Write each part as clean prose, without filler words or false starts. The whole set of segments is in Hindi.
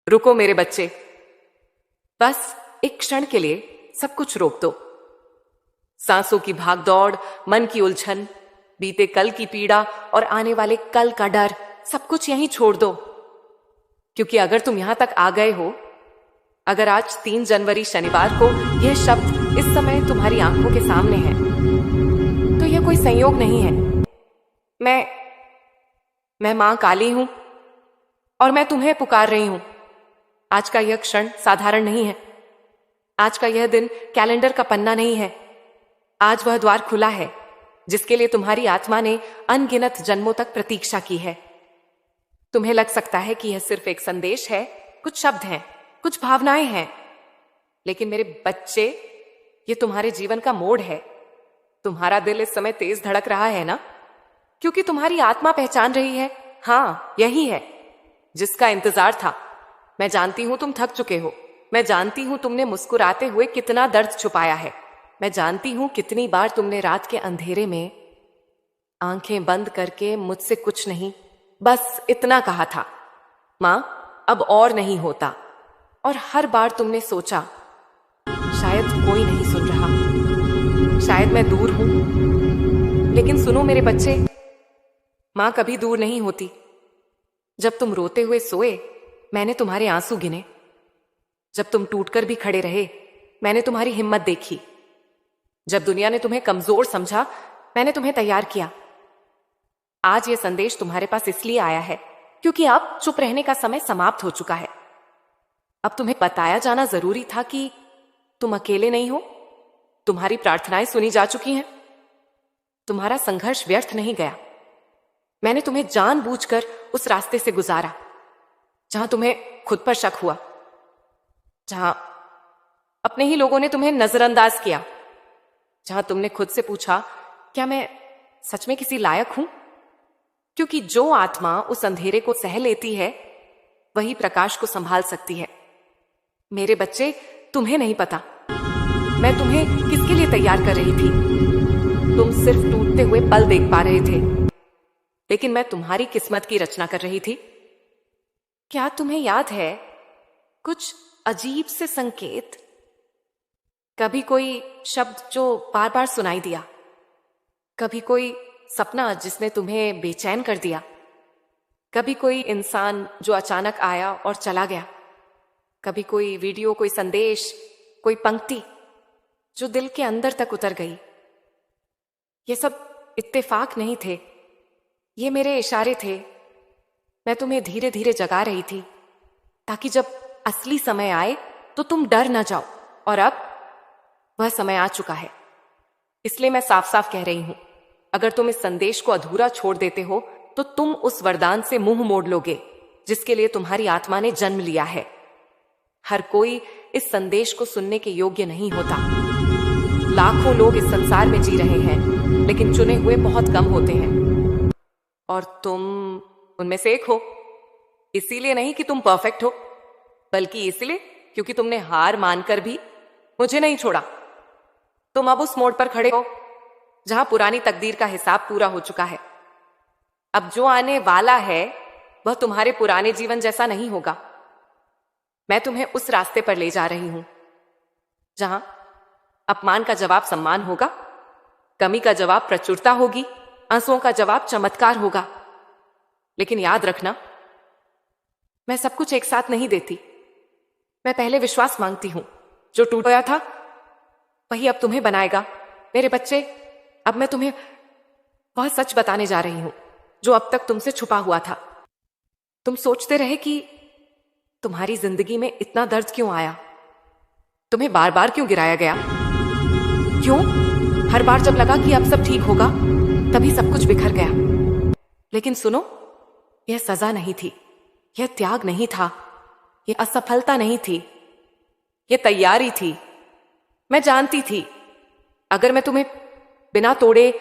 रुको मेरे बच्चे, बस एक क्षण के लिए सब कुछ रोक दो। सांसों की भागदौड़, मन की उलझन, बीते कल की पीड़ा और आने वाले कल का डर, सब कुछ यहीं छोड़ दो। क्योंकि अगर तुम यहां तक आ गए हो, अगर आज 3 जनवरी शनिवार को यह शब्द इस समय तुम्हारी आंखों के सामने है, तो यह कोई संयोग नहीं है। मैं मां काली हूं और मैं तुम्हें पुकार रही हूं। आज का यह क्षण साधारण नहीं है। आज का यह दिन कैलेंडर का पन्ना नहीं है। आज वह द्वार खुला है जिसके लिए तुम्हारी आत्मा ने अनगिनत जन्मों तक प्रतीक्षा की है। तुम्हें लग सकता है कि यह सिर्फ एक संदेश है, कुछ शब्द हैं, कुछ भावनाएं हैं, लेकिन मेरे बच्चे, ये तुम्हारे जीवन का मोड़ है। तुम्हारा दिल इस समय तेज धड़क रहा है ना, क्योंकि तुम्हारी आत्मा पहचान रही है, हाँ यही है जिसका इंतजार था। मैं जानती हूं तुम थक चुके हो। मैं जानती हूं तुमने मुस्कुराते हुए कितना दर्द छुपाया है। मैं जानती हूं कितनी बार तुमने रात के अंधेरे में आंखें बंद करके मुझसे कुछ नहीं, बस इतना कहा था, मां अब और नहीं होता। और हर बार तुमने सोचा, शायद कोई नहीं सुन रहा, शायद मैं दूर हूं। लेकिन सुनो मेरे बच्चे, मां कभी दूर नहीं होती। जब तुम रोते हुए सोए, मैंने तुम्हारे आंसू गिने। जब तुम टूटकर भी खड़े रहे, मैंने तुम्हारी हिम्मत देखी। जब दुनिया ने तुम्हें कमजोर समझा, मैंने तुम्हें तैयार किया। आज यह संदेश तुम्हारे पास इसलिए आया है क्योंकि अब चुप रहने का समय समाप्त हो चुका है। अब तुम्हें बताया जाना जरूरी था कि तुम अकेले नहीं हो। तुम्हारी प्रार्थनाएं सुनी जा चुकी हैं। तुम्हारा संघर्ष व्यर्थ नहीं गया। मैंने तुम्हें जानबूझकर उस रास्ते से गुजारा जहां तुम्हें खुद पर शक हुआ, जहां अपने ही लोगों ने तुम्हें नजरअंदाज किया, जहां तुमने खुद से पूछा, क्या मैं सच में किसी लायक हूं? क्योंकि जो आत्मा उस अंधेरे को सह लेती है, वही प्रकाश को संभाल सकती है। मेरे बच्चे, तुम्हें नहीं पता मैं तुम्हें किसके लिए तैयार कर रही थी। तुम सिर्फ टूटते हुए पल देख पा रहे थे, लेकिन मैं तुम्हारी किस्मत की रचना कर रही थी। क्या तुम्हें याद है कुछ अजीब से संकेत? कभी कोई शब्द जो बार बार सुनाई दिया, कभी कोई सपना जिसने तुम्हें बेचैन कर दिया, कभी कोई इंसान जो अचानक आया और चला गया, कभी कोई वीडियो, कोई संदेश, कोई पंक्ति जो दिल के अंदर तक उतर गई। ये सब इत्तेफाक नहीं थे, ये मेरे इशारे थे। मैं तुम्हें धीरे धीरे जगा रही थी ताकि जब असली समय आए तो तुम डर ना जाओ। और अब वह समय आ चुका है। इसलिए मैं साफ साफ कह रही हूं, अगर तुम इस संदेश को अधूरा छोड़ देते हो तो तुम उस वरदान से मुंह मोड़ लोगे जिसके लिए तुम्हारी आत्मा ने जन्म लिया है। हर कोई इस संदेश को सुनने के योग्य नहीं होता। लाखों लोग इस संसार में जी रहे हैं, लेकिन चुने हुए बहुत कम होते हैं, और तुम उनमें से एक हो। इसीलिए नहीं कि तुम परफेक्ट हो, बल्कि इसलिए क्योंकि तुमने हार मानकर भी मुझे नहीं छोड़ा। तुम अब उस मोड़ पर खड़े हो जहां पुरानी तकदीर का हिसाब पूरा हो चुका है। अब जो आने वाला है वह तुम्हारे पुराने जीवन जैसा नहीं होगा। मैं तुम्हें उस रास्ते पर ले जा रही हूं जहां अपमान का जवाब सम्मान होगा, कमी का जवाब प्रचुरता होगी, आंसुओं का जवाब चमत्कार होगा। लेकिन याद रखना, मैं सब कुछ एक साथ नहीं देती। मैं पहले विश्वास मांगती हूं। जो टूट गया था वही अब तुम्हें बनाएगा। मेरे बच्चे, अब मैं तुम्हें वह सच बताने जा रही हूं जो अब तक तुमसे छुपा हुआ था। तुम सोचते रहे कि तुम्हारी जिंदगी में इतना दर्द क्यों आया, तुम्हें बार बार क्यों गिराया गया, क्यों हर बार जब लगा कि अब सब ठीक होगा तभी सब कुछ बिखर गया। लेकिन सुनो, यह सजा नहीं थी, यह त्याग नहीं था, यह असफलता नहीं थी, यह तैयारी थी। मैं जानती थी अगर मैं तुम्हें बिना तोड़े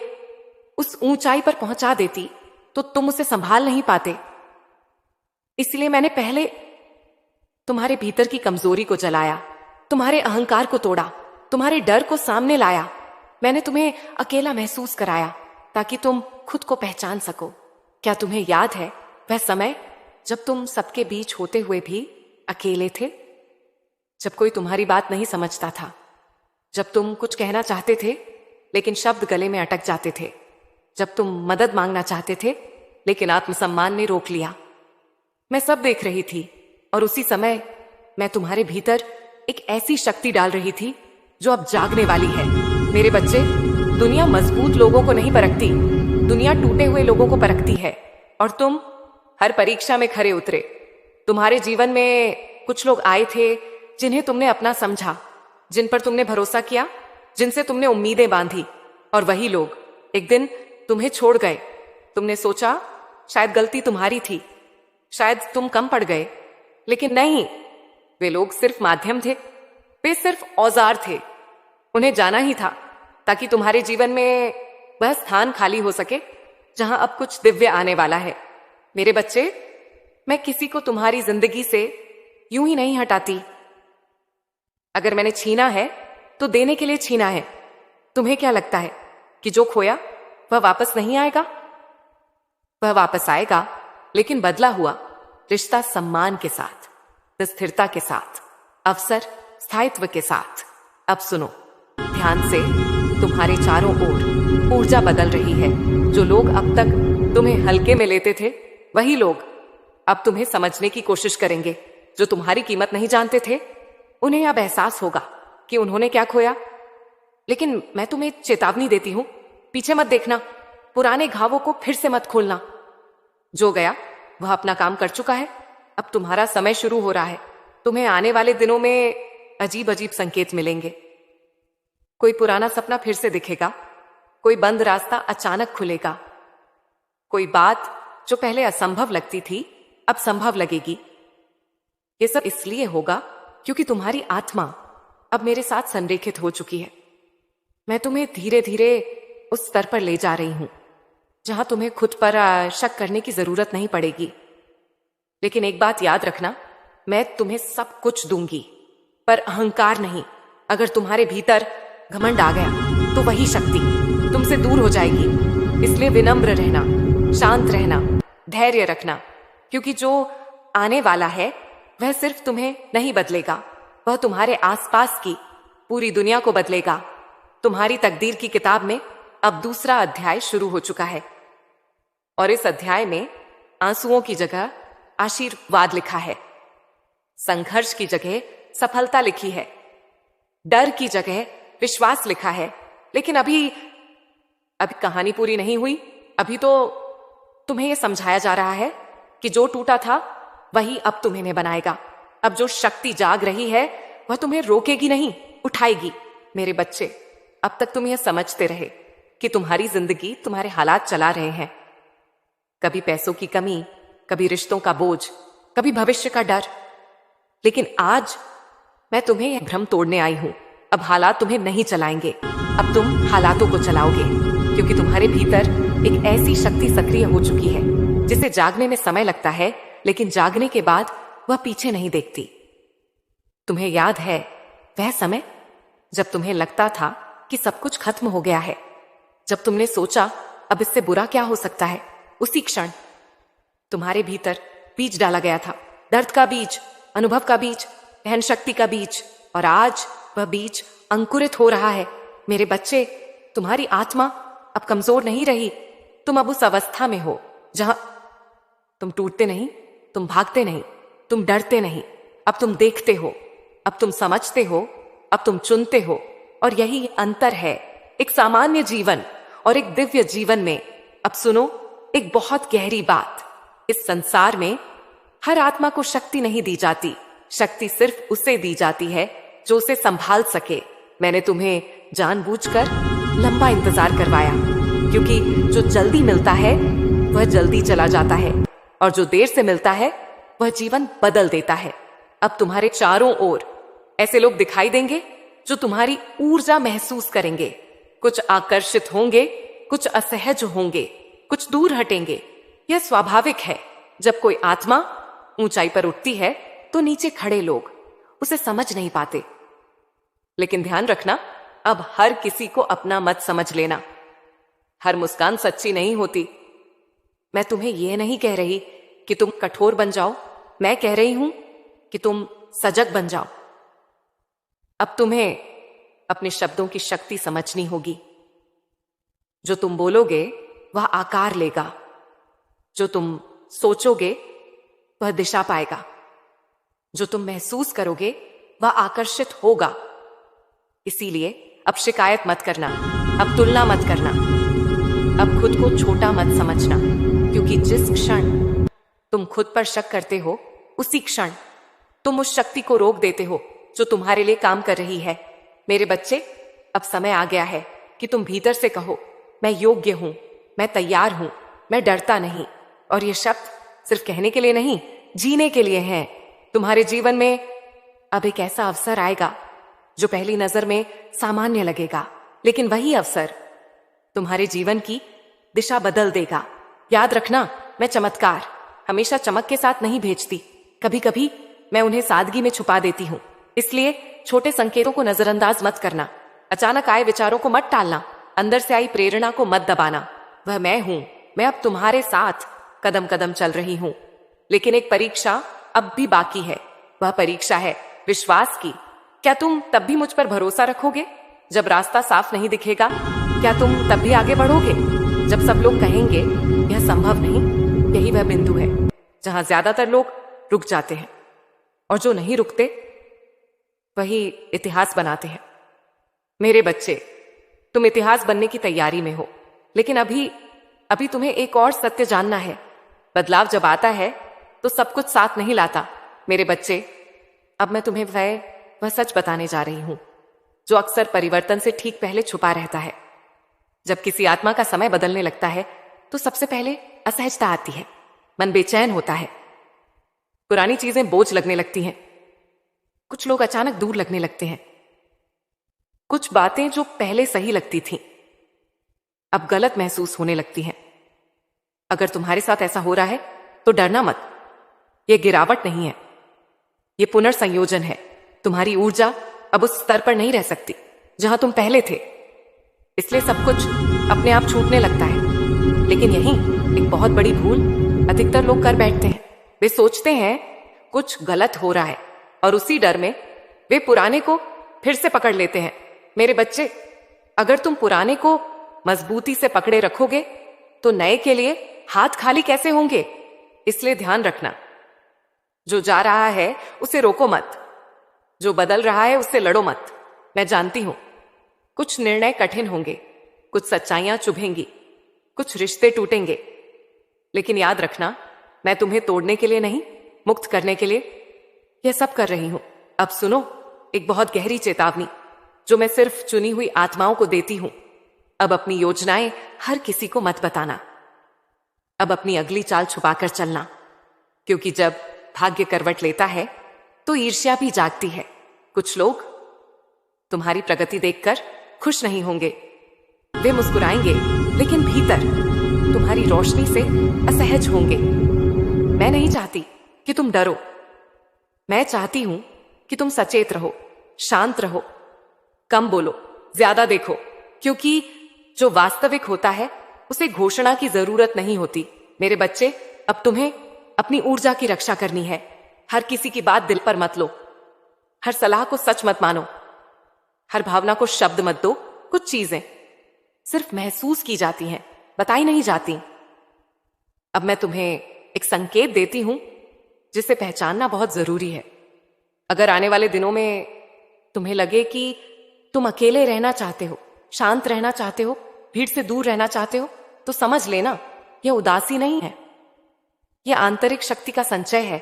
उस ऊंचाई पर पहुंचा देती तो तुम उसे संभाल नहीं पाते। इसलिए मैंने पहले तुम्हारे भीतर की कमजोरी को जलाया, तुम्हारे अहंकार को तोड़ा, तुम्हारे डर को सामने लाया। मैंने तुम्हें अकेला महसूस कराया ताकि तुम खुद को पहचान सको। क्या तुम्हें याद है वह समय जब तुम सबके बीच होते हुए भी अकेले थे, जब कोई तुम्हारी बात नहीं समझता था, जब तुम कुछ कहना चाहते थे लेकिन शब्द गले में अटक जाते थे, जब तुम मदद मांगना चाहते थे लेकिन आत्मसम्मान ने रोक लिया। मैं सब देख रही थी और उसी समय मैं तुम्हारे भीतर एक ऐसी शक्ति डाल रही थी जो अब जागने वाली है। मेरे बच्चे, दुनिया मजबूत लोगों को नहीं परखती, दुनिया टूटे हुए लोगों को परखती है। और तुम हर परीक्षा में खरे उतरे। तुम्हारे जीवन में कुछ लोग आए थे जिन्हें तुमने अपना समझा, जिन पर तुमने भरोसा किया, जिनसे तुमने उम्मीदें बांधी, और वही लोग एक दिन तुम्हें छोड़ गए। तुमने सोचा शायद गलती तुम्हारी थी, शायद तुम कम पड़ गए, लेकिन नहीं, वे लोग सिर्फ माध्यम थे, वे सिर्फ औजार थे। उन्हें जाना ही था ताकि तुम्हारे जीवन में वह स्थान खाली हो सके जहां अब कुछ दिव्य आने वाला है। मेरे बच्चे, मैं किसी को तुम्हारी जिंदगी से यूं ही नहीं हटाती। अगर मैंने छीना है तो देने के लिए छीना है। तुम्हें क्या लगता है कि जो खोया वह वापस नहीं आएगा? वह वापस आएगा, लेकिन बदला हुआ, रिश्ता सम्मान के साथ, स्थिरता के साथ, अवसर स्थायित्व के साथ। अब सुनो ध्यान से, तुम्हारे चारों ओर ऊर्जा बदल रही है। जो लोग अब तक तुम्हें हल्के में लेते थे, वही लोग अब तुम्हें समझने की कोशिश करेंगे। जो तुम्हारी कीमत नहीं जानते थे, उन्हें अब एहसास होगा कि उन्होंने क्या खोया। लेकिन मैं तुम्हें चेतावनी देती हूं, पीछे मत देखना, पुराने घावों को फिर से मत खोलना। जो गया वह अपना काम कर चुका है, अब तुम्हारा समय शुरू हो रहा है। तुम्हें आने वाले दिनों में अजीब अजीब संकेत मिलेंगे। कोई पुराना सपना फिर से दिखेगा, कोई बंद रास्ता अचानक खुलेगा, कोई बात जो पहले असंभव लगती थी अब संभव लगेगी। ये सब इसलिए होगा क्योंकि तुम्हारी आत्मा अब मेरे साथ संरेखित हो चुकी है। मैं तुम्हें धीरे धीरे उस स्तर पर ले जा रही हूं जहां तुम्हें खुद पर शक करने की जरूरत नहीं पड़ेगी। लेकिन एक बात याद रखना, मैं तुम्हें सब कुछ दूंगी, पर अहंकार नहीं। अगर तुम्हारे भीतर घमंड आ गया तो वही शक्ति तुमसे दूर हो जाएगी। इसलिए विनम्र रहना, शांत रहना, धैर्य रखना, क्योंकि जो आने वाला है वह सिर्फ तुम्हें नहीं बदलेगा, वह तुम्हारे आसपास की पूरी दुनिया को बदलेगा। तुम्हारी तकदीर की किताब में अब दूसरा अध्याय शुरू हो चुका है, और इस अध्याय में आंसुओं की जगह आशीर्वाद लिखा है, संघर्ष की जगह सफलता लिखी है, डर की जगह विश्वास लिखा है। लेकिन अभी कहानी पूरी नहीं हुई। अभी तो तुम्हें यह समझाया जा रहा है कि जो टूटा था वही अब तुम्हें बनाएगा। अब जो शक्ति जाग रही है वह तुम्हें रोकेगी नहीं, उठाएगी। मेरे बच्चे, अब तक तुम यह समझते रहे कि तुम्हारी जिंदगी तुम्हारे हालात चला रहे हैं। कभी पैसों की कमी, कभी रिश्तों का बोझ, कभी भविष्य का डर। लेकिन आज मैं तुम्हें यह भ्रम तोड़ने आई हूं। अब हालात तुम्हें नहीं चलाएंगे, अब तुम हालातों को चलाओगे, क्योंकि तुम्हारे भीतर एक ऐसी शक्ति सक्रिय हो चुकी है जिसे जागने में समय लगता है, लेकिन जागने के बाद वह पीछे नहीं देखती। तुम्हें याद है वह समय जब तुम्हें लगता था कि सब कुछ खत्म हो गया है, जब तुमने सोचा अब इससे बुरा क्या हो सकता है? उसी क्षण तुम्हारे भीतर बीज डाला गया था, दर्द का बीज, अनुभव का बीज, सहन शक्ति का बीज, और आज वह बीज अंकुरित हो रहा है। मेरे बच्चे, तुम्हारी आत्मा अब कमजोर नहीं रही। तुम अब उस अवस्था में हो जहां तुम टूटते नहीं, तुम भागते नहीं, तुम डरते नहीं। अब तुम देखते हो, अब तुम समझते हो, अब तुम चुनते हो। और यही अंतर है एक सामान्य जीवन और एक दिव्य जीवन में। अब सुनो एक बहुत गहरी बात, इस संसार में हर आत्मा को शक्ति नहीं दी जाती। शक्ति सिर्फ उसे दी जाती है जो उसे संभाल सके। मैंने तुम्हें जानबूझकर लंबा इंतजार करवाया, क्योंकि जो जल्दी मिलता है वह जल्दी चला जाता है, और जो देर से मिलता है वह जीवन बदल देता है। अब तुम्हारे चारों ओर ऐसे लोग दिखाई देंगे जो तुम्हारी ऊर्जा महसूस करेंगे। कुछ आकर्षित होंगे, कुछ असहज होंगे, कुछ दूर हटेंगे। यह स्वाभाविक है। जब कोई आत्मा ऊंचाई पर उठती है तो नीचे खड़े लोग उसे समझ नहीं पाते। लेकिन ध्यान रखना, अब हर किसी को अपना मत समझ लेना। हर मुस्कान सच्ची नहीं होती। मैं तुम्हें यह नहीं कह रही कि तुम कठोर बन जाओ, मैं कह रही हूं कि तुम सजग बन जाओ। अब तुम्हें अपने शब्दों की शक्ति समझनी होगी। जो तुम बोलोगे वह आकार लेगा, जो तुम सोचोगे वह दिशा पाएगा, जो तुम महसूस करोगे वह आकर्षित होगा। इसीलिए अब शिकायत मत करना, अब तुलना मत करना, अब खुद को छोटा मत समझना, क्योंकि जिस क्षण तुम खुद पर शक करते हो उसी क्षण तुम उस शक्ति को रोक देते हो जो तुम्हारे लिए काम कर रही है। मेरे बच्चे, अब समय आ गया है कि तुम भीतर से कहो, मैं योग्य हूं, मैं तैयार हूं, मैं डरता नहीं। और ये शब्द सिर्फ कहने के लिए नहीं, जीने के लिए हैं। तुम्हारे जीवन में अब एक ऐसा अवसर आएगा जो पहली नजर में सामान्य लगेगा, लेकिन वही अवसर तुम्हारे जीवन की दिशा बदल देगा। याद रखना, मैं चमत्कार हमेशा चमक के साथ नहीं भेजती, कभी कभी मैं उन्हें सादगी में छुपा देती हूं। इसलिए छोटे संकेतों को नजरअंदाज मत करना, अचानक आए विचारों को मत टालना, अंदर से आई प्रेरणा को मत दबाना। वह मैं हूं, मैं अब तुम्हारे साथ कदम कदम चल रही हूं। लेकिन एक परीक्षा अब भी बाकी है। वह परीक्षा है विश्वास की। क्या तुम तब भी मुझ पर भरोसा रखोगे जब रास्ता साफ नहीं दिखेगा? क्या तुम तब भी आगे बढ़ोगे जब सब लोग कहेंगे यह संभव नहीं? यही वह बिंदु है जहां ज्यादातर लोग रुक जाते हैं, और जो नहीं रुकते वही इतिहास बनाते हैं। मेरे बच्चे, तुम इतिहास बनने की तैयारी में हो, लेकिन अभी तुम्हें एक और सत्य जानना है। बदलाव जब आता है तो सब कुछ साथ नहीं लाता। मेरे बच्चे, अब मैं तुम्हें वह सच बताने जा रही हूं जो अक्सर परिवर्तन से ठीक पहले छुपा रहता है। जब किसी आत्मा का समय बदलने लगता है तो सबसे पहले असहजता आती है, मन बेचैन होता है, पुरानी चीजें बोझ लगने लगती हैं, कुछ लोग अचानक दूर लगने लगते हैं, कुछ बातें जो पहले सही लगती थीं अब गलत महसूस होने लगती हैं। अगर तुम्हारे साथ ऐसा हो रहा है तो डरना मत, यह गिरावट नहीं है, यह पुनर्संयोजन है। तुम्हारी ऊर्जा अब उस स्तर पर नहीं रह सकती जहां तुम पहले थे, इसलिए सब कुछ अपने आप छूटने लगता है। लेकिन यही एक बहुत बड़ी भूल अधिकतर लोग कर बैठते हैं। वे सोचते हैं कुछ गलत हो रहा है और उसी डर में वे पुराने को फिर से पकड़ लेते हैं। मेरे बच्चे, अगर तुम पुराने को मजबूती से पकड़े रखोगे तो नए के लिए हाथ खाली कैसे होंगे? इसलिए ध्यान रखना, जो जा रहा है उसे रोको मत, जो बदल रहा है उससे लड़ो मत। मैं जानती हूं कुछ निर्णय कठिन होंगे, कुछ सच्चाइयां चुभेंगी, कुछ रिश्ते टूटेंगे, लेकिन याद रखना, मैं तुम्हें तोड़ने के लिए नहीं, मुक्त करने के लिए यह सब कर रही हूं। अब सुनो, एक बहुत गहरी चेतावनी जो मैं सिर्फ चुनी हुई आत्माओं को देती हूं। अब अपनी योजनाएं हर किसी को मत बताना। अब अपनी अगली चाल छुपाकर चलना, क्योंकि जब भाग्य करवट लेता है तो ईर्ष्या भी जागती है। कुछ लोग तुम्हारी प्रगति देखकर खुश नहीं होंगे, वे मुस्कुराएंगे, लेकिन भीतर तुम्हारी रोशनी से असहज होंगे। मैं नहीं चाहती कि तुम डरो, मैं चाहती हूं कि तुम सचेत रहो, शांत रहो, कम बोलो, ज्यादा देखो, क्योंकि जो वास्तविक होता है उसे घोषणा की जरूरत नहीं होती। मेरे बच्चे, अब तुम्हें अपनी ऊर्जा की रक्षा करनी है। हर किसी की बात दिल पर मत लो, हर सलाह को सच मत मानो, हर भावना को शब्द मत दो। कुछ चीजें सिर्फ महसूस की जाती हैं, बताई नहीं जाती। अब मैं तुम्हें एक संकेत देती हूं जिसे पहचानना बहुत जरूरी है। अगर आने वाले दिनों में तुम्हें लगे कि तुम अकेले रहना चाहते हो, शांत रहना चाहते हो, भीड़ से दूर रहना चाहते हो, तो समझ लेना, यह उदासी नहीं है, यह आंतरिक शक्ति का संचय है।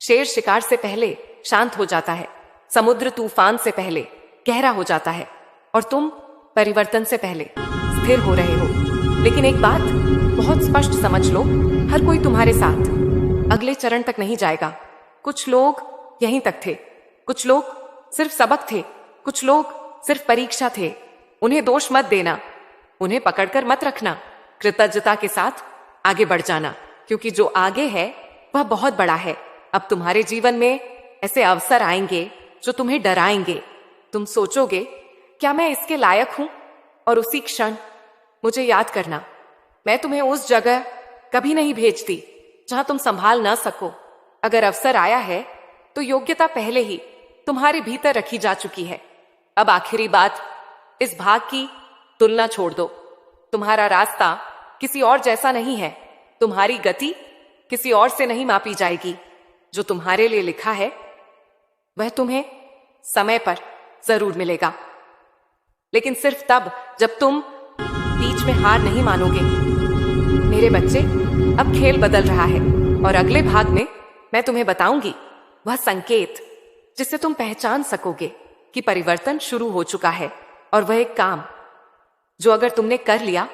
शेर शिकार से पहले शांत हो जाता है, समुद्र तूफान से पहले गहरा हो जाता है, और तुम परिवर्तन से पहले स्थिर हो रहे हो। लेकिन एक बात बहुत स्पष्ट समझ लो, हर कोई तुम्हारे साथ अगले चरण तक नहीं जाएगा। कुछ लोग यहीं तक थे, कुछ लोग सिर्फ सबक थे, कुछ लोग सिर्फ परीक्षा थे। उन्हें दोष मत देना, उन्हें पकड़कर मत रखना, कृतज्ञता के साथ आगे बढ़ जाना, क्योंकि जो आगे है वह बहुत बड़ा है। अब तुम्हारे जीवन में ऐसे अवसर आएंगे जो तुम्हें डराएंगे। तुम सोचोगे, क्या मैं इसके लायक हूं? और उसी क्षण मुझे याद करना, मैं तुम्हें उस जगह कभी नहीं भेजती जहां तुम संभाल ना सको। अगर अवसर आया है तो योग्यता पहले ही तुम्हारे भीतर रखी जा चुकी है। अब आखिरी बात, इस भाग की तुलना छोड़ दो। तुम्हारा रास्ता किसी और जैसा नहीं है। तुम्हारी गति किसी और से नहीं मापी जाएगी। जो तुम्हारे लिए लिखा है वह तुम्हें समय पर जरूर मिलेगा, लेकिन सिर्फ तब जब तुम बीच में हार नहीं मानोगे। मेरे बच्चे, अब खेल बदल रहा है और अगले भाग में मैं तुम्हें बताऊंगी वह संकेत जिससे तुम पहचान सकोगे कि परिवर्तन शुरू हो चुका है, और वह एक काम जो अगर तुमने कर लिया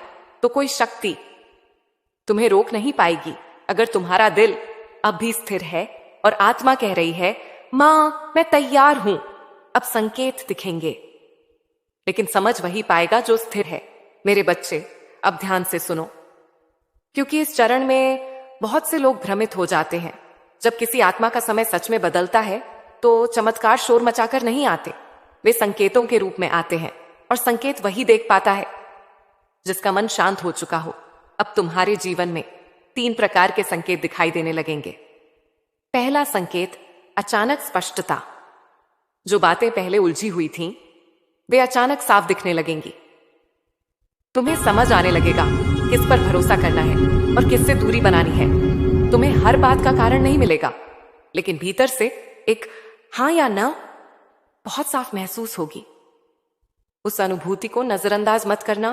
तो कोई शक्ति तुम्हें रोक नहीं पाएगी। अगर तुम्हारा दिल अब भी स्थिर है और आत्मा कह रही है, मां मैं तैयार हूं, अब संकेत दिखेंगे, लेकिन समझ वही पाएगा जो स्थिर है। मेरे बच्चे, अब ध्यान से सुनो, क्योंकि इस चरण में बहुत से लोग भ्रमित हो जाते हैं। जब किसी आत्मा का समय सच में बदलता है तो चमत्कार शोर मचाकर नहीं आते, वे संकेतों के रूप में आते हैं, और संकेत वही देख पाता है जिसका मन शांत हो चुका हो। अब तुम्हारे जीवन में 3 प्रकार के संकेत दिखाई देने लगेंगे। पहला संकेत, अचानक स्पष्टता। जो बातें पहले उलझी हुई थीं, वे अचानक साफ दिखने लगेंगी। तुम्हें समझ आने लगेगा किस पर भरोसा करना है और किससे दूरी बनानी है। तुम्हें हर बात का कारण नहीं मिलेगा, लेकिन भीतर से एक हाँ या ना बहुत साफ महसूस होगी। उस अनुभूति को नजरअंदाज मत करना,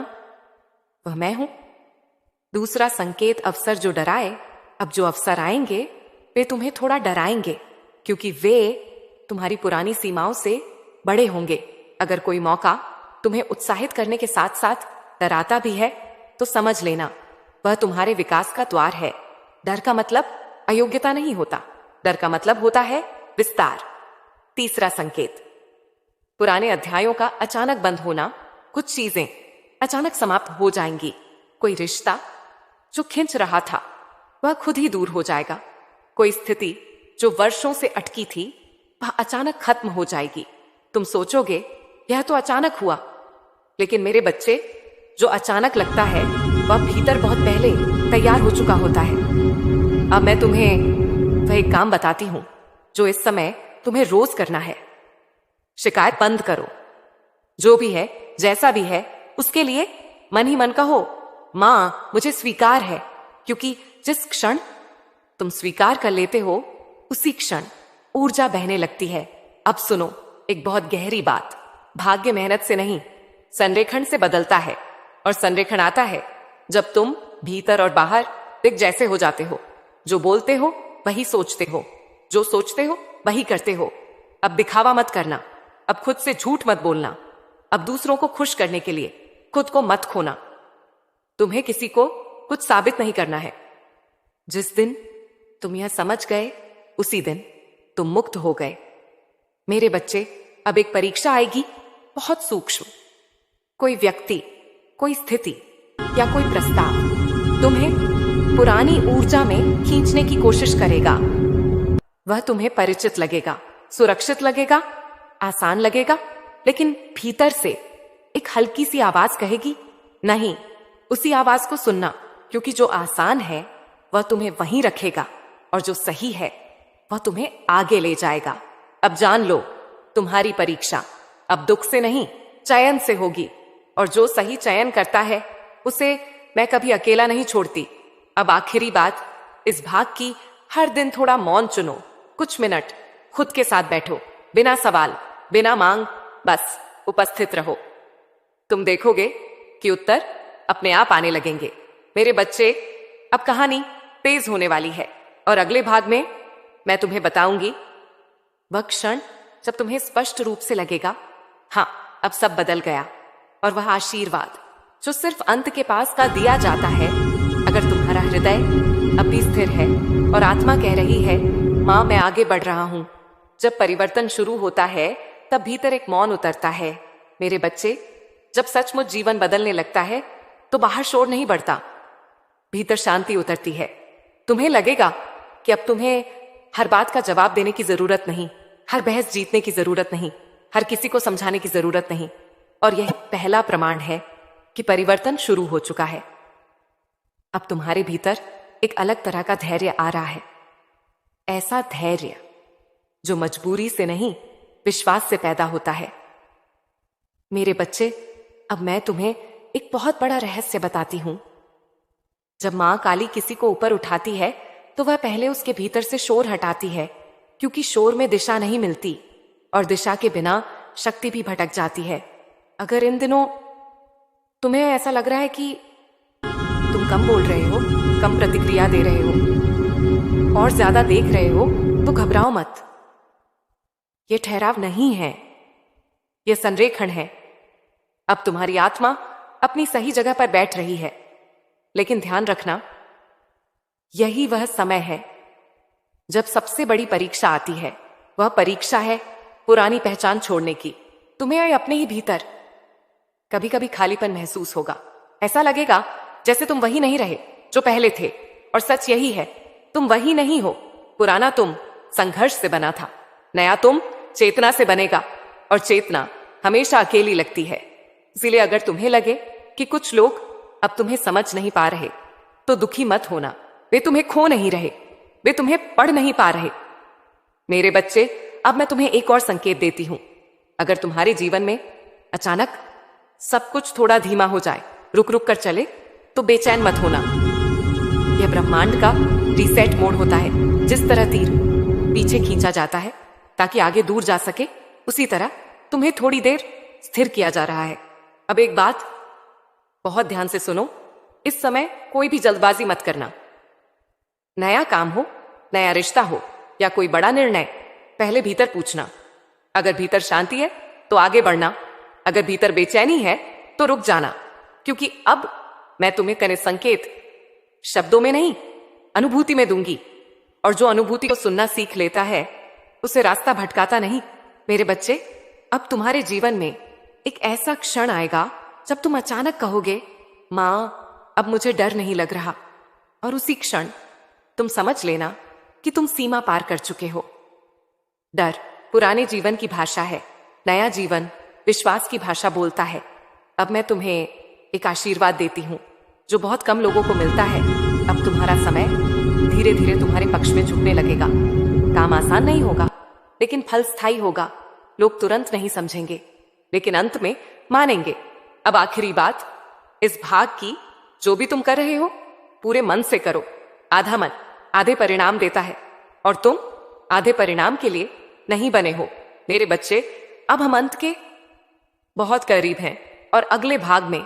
वह मैं हूं। दूसरा संकेत, अवसर जो डराए। अब जो अवसर आएंगे वे तुम्हें थोड़ा डराएंगे, क्योंकि वे तुम्हारी पुरानी सीमाओं से बड़े होंगे। अगर कोई मौका तुम्हें उत्साहित करने के साथ साथ डराता भी है तो समझ लेना वह तुम्हारे विकास का द्वार है। डर का मतलब अयोग्यता नहीं होता, डर का मतलब होता है विस्तार। तीसरा संकेत, पुराने अध्यायों का अचानक बंद होना। कुछ चीजें अचानक समाप्त हो जाएंगी। कोई रिश्ता जो खिंच रहा था वह खुद ही दूर हो जाएगा। कोई स्थिति जो वर्षों से अटकी थी वह अचानक खत्म हो जाएगी। तुम सोचोगे यह तो अचानक हुआ, लेकिन मेरे बच्चे, जो अचानक लगता है वह भीतर बहुत पहले तैयार हो चुका होता है। अब मैं तुम्हें वह एक काम बताती हूं जो इस समय तुम्हें रोज करना है। शिकायत बंद करो। जो भी है, जैसा भी है, उसके लिए मन ही मन कहो, मां मुझे स्वीकार है, क्योंकि जिस क्षण तुम स्वीकार कर लेते हो उसी क्षण ऊर्जा बहने लगती है। अब सुनो एक बहुत गहरी बात, भाग्य मेहनत से नहीं, संरेखण से बदलता है। और संरेखण आता है जब तुम भीतर और बाहर एक जैसे हो जाते हो। जो बोलते हो वही सोचते हो, जो सोचते हो वही करते हो। अब दिखावा मत करना, अब खुद से झूठ मत बोलना, अब दूसरों को खुश करने के लिए खुद को मत खोना। तुम्हें किसी को कुछ साबित नहीं करना है। जिस दिन तुम यह समझ गए उसी दिन तुम मुक्त हो गए। मेरे बच्चे, अब एक परीक्षा आएगी, बहुत सूक्ष्म। कोई व्यक्ति, कोई स्थिति या कोई प्रस्ताव तुम्हें पुरानी ऊर्जा में खींचने की कोशिश करेगा। वह तुम्हें परिचित लगेगा, सुरक्षित लगेगा, आसान लगेगा, लेकिन भीतर से एक हल्की सी आवाज कहेगी नहीं। उसी आवाज को सुनना, क्योंकि जो आसान है वह तुम्हें वहीं रखेगा और जो सही है वह तुम्हें आगे ले जाएगा। अब जान लो, तुम्हारी परीक्षा अब दुख से नहीं, चयन से होगी, और जो सही चयन करता है उसे मैं कभी अकेला नहीं छोड़ती। अब आखिरी बात, इस भाग की हर दिन थोड़ा मौन चुनो। कुछ मिनट खुद के साथ बैठो, बिना सवाल, बिना मांग, बस उपस्थित रहो। तुम देखोगे कि उत्तर अपने आप आने लगेंगे। मेरे बच्चे, अब कहानी तेज होने वाली है और अगले भाग में मैं तुम्हें बताऊंगी वह क्षण जब तुम्हें स्पष्ट रूप से लगेगा, हाँ अब सब बदल गया। और वह आशीर्वाद जो सिर्फ अंत के पास का दिया जाता है। अगर तुम्हारा हृदय अब भी स्थिर है और आत्मा कह रही है, मां मैं आगे बढ़ रहा हूं। जब परिवर्तन शुरू होता है तब भीतर एक मौन उतरता है। मेरे बच्चे, जब सचमुच जीवन बदलने लगता है तो बाहर शोर नहीं बढ़ता, भीतर शांति उतरती है। तुम्हें लगेगा कि अब तुम्हें हर बात का जवाब देने की जरूरत नहीं, हर बहस जीतने की जरूरत नहीं, हर किसी को समझाने की जरूरत नहीं। और यह पहला प्रमाण है कि परिवर्तन शुरू हो चुका है। अब तुम्हारे भीतर एक अलग तरह का धैर्य आ रहा है। ऐसा धैर्य जो मजबूरी से नहीं, विश्वास से पैदा होता है। मेरे बच्चे, अब मैं तुम्हें एक बहुत बड़ा रहस्य बताती हूं। जब मां काली किसी को ऊपर उठाती है तो वह पहले उसके भीतर से शोर हटाती है, क्योंकि शोर में दिशा नहीं मिलती और दिशा के बिना शक्ति भी भटक जाती है। अगर इन दिनों तुम्हें ऐसा लग रहा है कि तुम कम बोल रहे हो, कम प्रतिक्रिया दे रहे हो और ज्यादा देख रहे हो, तो घबराओ मत। ये ठहराव नहीं है, यह संरेखण है। अब तुम्हारी आत्मा अपनी सही जगह पर बैठ रही है, लेकिन ध्यान रखना, यही वह समय है जब सबसे बड़ी परीक्षा आती है। वह परीक्षा है पुरानी पहचान छोड़ने की। तुम्हें अपने ही भीतर कभी कभी खालीपन महसूस होगा। ऐसा लगेगा जैसे तुम वही नहीं रहे जो पहले थे, और सच यही है, तुम वही नहीं हो। पुराना तुम संघर्ष से बना था, नया तुम चेतना से बनेगा, और चेतना हमेशा अकेली लगती है। इसीलिए अगर तुम्हें लगे कि कुछ लोग अब तुम्हें समझ नहीं पा रहे, तो दुखी मत होना। वे तुम्हें खो नहीं रहे, वे तुम्हें पढ़ नहीं पा रहे। मेरे बच्चे, अब मैं तुम्हें एक और संकेत देती हूं। अगर तुम्हारे जीवन में अचानक सब कुछ थोड़ा धीमा हो जाए, रुक रुक कर चले, तो बेचैन मत होना। यह ब्रह्मांड का रीसेट मोड होता है। जिस तरह तीर पीछे खींचा जाता है ताकि आगे दूर जा सके, उसी तरह तुम्हें थोड़ी देर स्थिर किया जा रहा है। अब एक बात बहुत ध्यान से सुनो, इस समय कोई भी जल्दबाजी मत करना। नया काम हो, नया रिश्ता हो या कोई बड़ा निर्णय, पहले भीतर पूछना। अगर भीतर शांति है तो आगे बढ़ना, अगर भीतर बेचैनी है तो रुक जाना, क्योंकि अब मैं तुम्हें करे संकेत शब्दों में नहीं, अनुभूति में दूंगी। और जो अनुभूति को सुनना सीख लेता है, उसे रास्ता भटकाता नहीं। मेरे बच्चे, अब तुम्हारे जीवन में एक ऐसा क्षण आएगा जब तुम अचानक कहोगे, मां, अब मुझे डर नहीं लग रहा। और उसी क्षण तुम समझ लेना कि तुम सीमा पार कर चुके हो। डर पुराने जीवन की भाषा है, नया जीवन विश्वास की भाषा बोलता है। अब मैं तुम्हें एक आशीर्वाद देती हूं जो बहुत कम लोगों को मिलता है। अब तुम्हारा समय धीरे धीरे तुम्हारे पक्ष में झुकने लगेगा। काम आसान नहीं होगा, लेकिन फल स्थायी होगा। लोग तुरंत नहीं समझेंगे, लेकिन अंत में मानेंगे। अब आखिरी बात, इस भाग की, जो भी तुम कर रहे हो, पूरे मन से करो। आधा मन आधे परिणाम देता है, और तुम आधे परिणाम के लिए नहीं बने हो। मेरे बच्चे, अब हम अंत के बहुत करीब हैं, और अगले भाग में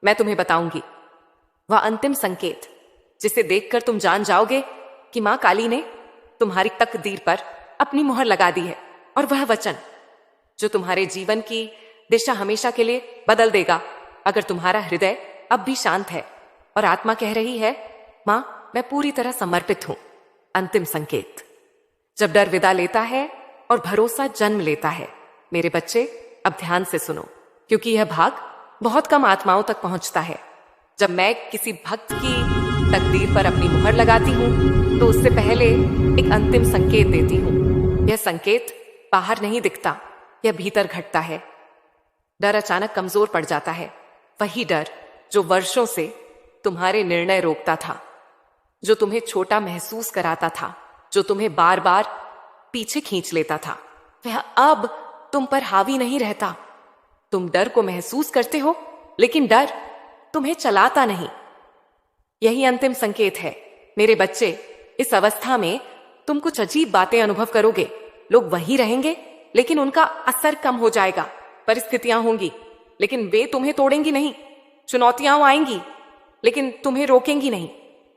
मैं तुम्हें बताऊंगी वह अंतिम संकेत जिसे देखकर तुम जान जाओगे कि मां काली ने तुम्हारी तकदीर पर अपनी मुहर लगा दी है, और वह वचन जो तुम्हारे जीवन की दिशा हमेशा के लिए बदल देगा। अगर तुम्हारा हृदय अब भी शांत है और आत्मा कह रही है, मां, मैं पूरी तरह समर्पित हूं। अंतिम संकेत, जब डर विदा लेता है और भरोसा जन्म लेता है। मेरे बच्चे, अब ध्यान से सुनो, क्योंकि यह भाग बहुत कम आत्माओं तक पहुंचता है। जब मैं किसी भक्त की तकदीर पर अपनी मुहर लगाती हूं, तो उससे पहले एक अंतिम संकेत देती हूं। यह संकेत बाहर नहीं दिखता, यह भीतर घटता है। डर अचानक कमजोर पड़ जाता है, वही डर जो वर्षों से तुम्हारे निर्णय रोकता था, जो तुम्हें छोटा महसूस कराता था, जो तुम्हें बार बार पीछे खींच लेता था। वह अब तुम पर हावी नहीं रहता। तुम डर को महसूस करते हो, लेकिन डर तुम्हें चलाता नहीं। यही अंतिम संकेत है। मेरे बच्चे, इस अवस्था में तुम कुछ अजीब बातें अनुभव करोगे। लोग वहीं रहेंगे, लेकिन उनका असर कम हो जाएगा। परिस्थितियां होंगी, लेकिन वे तुम्हें तोड़ेंगी नहीं। चुनौतियां आएंगी, लेकिन तुम्हें रोकेंगी नहीं,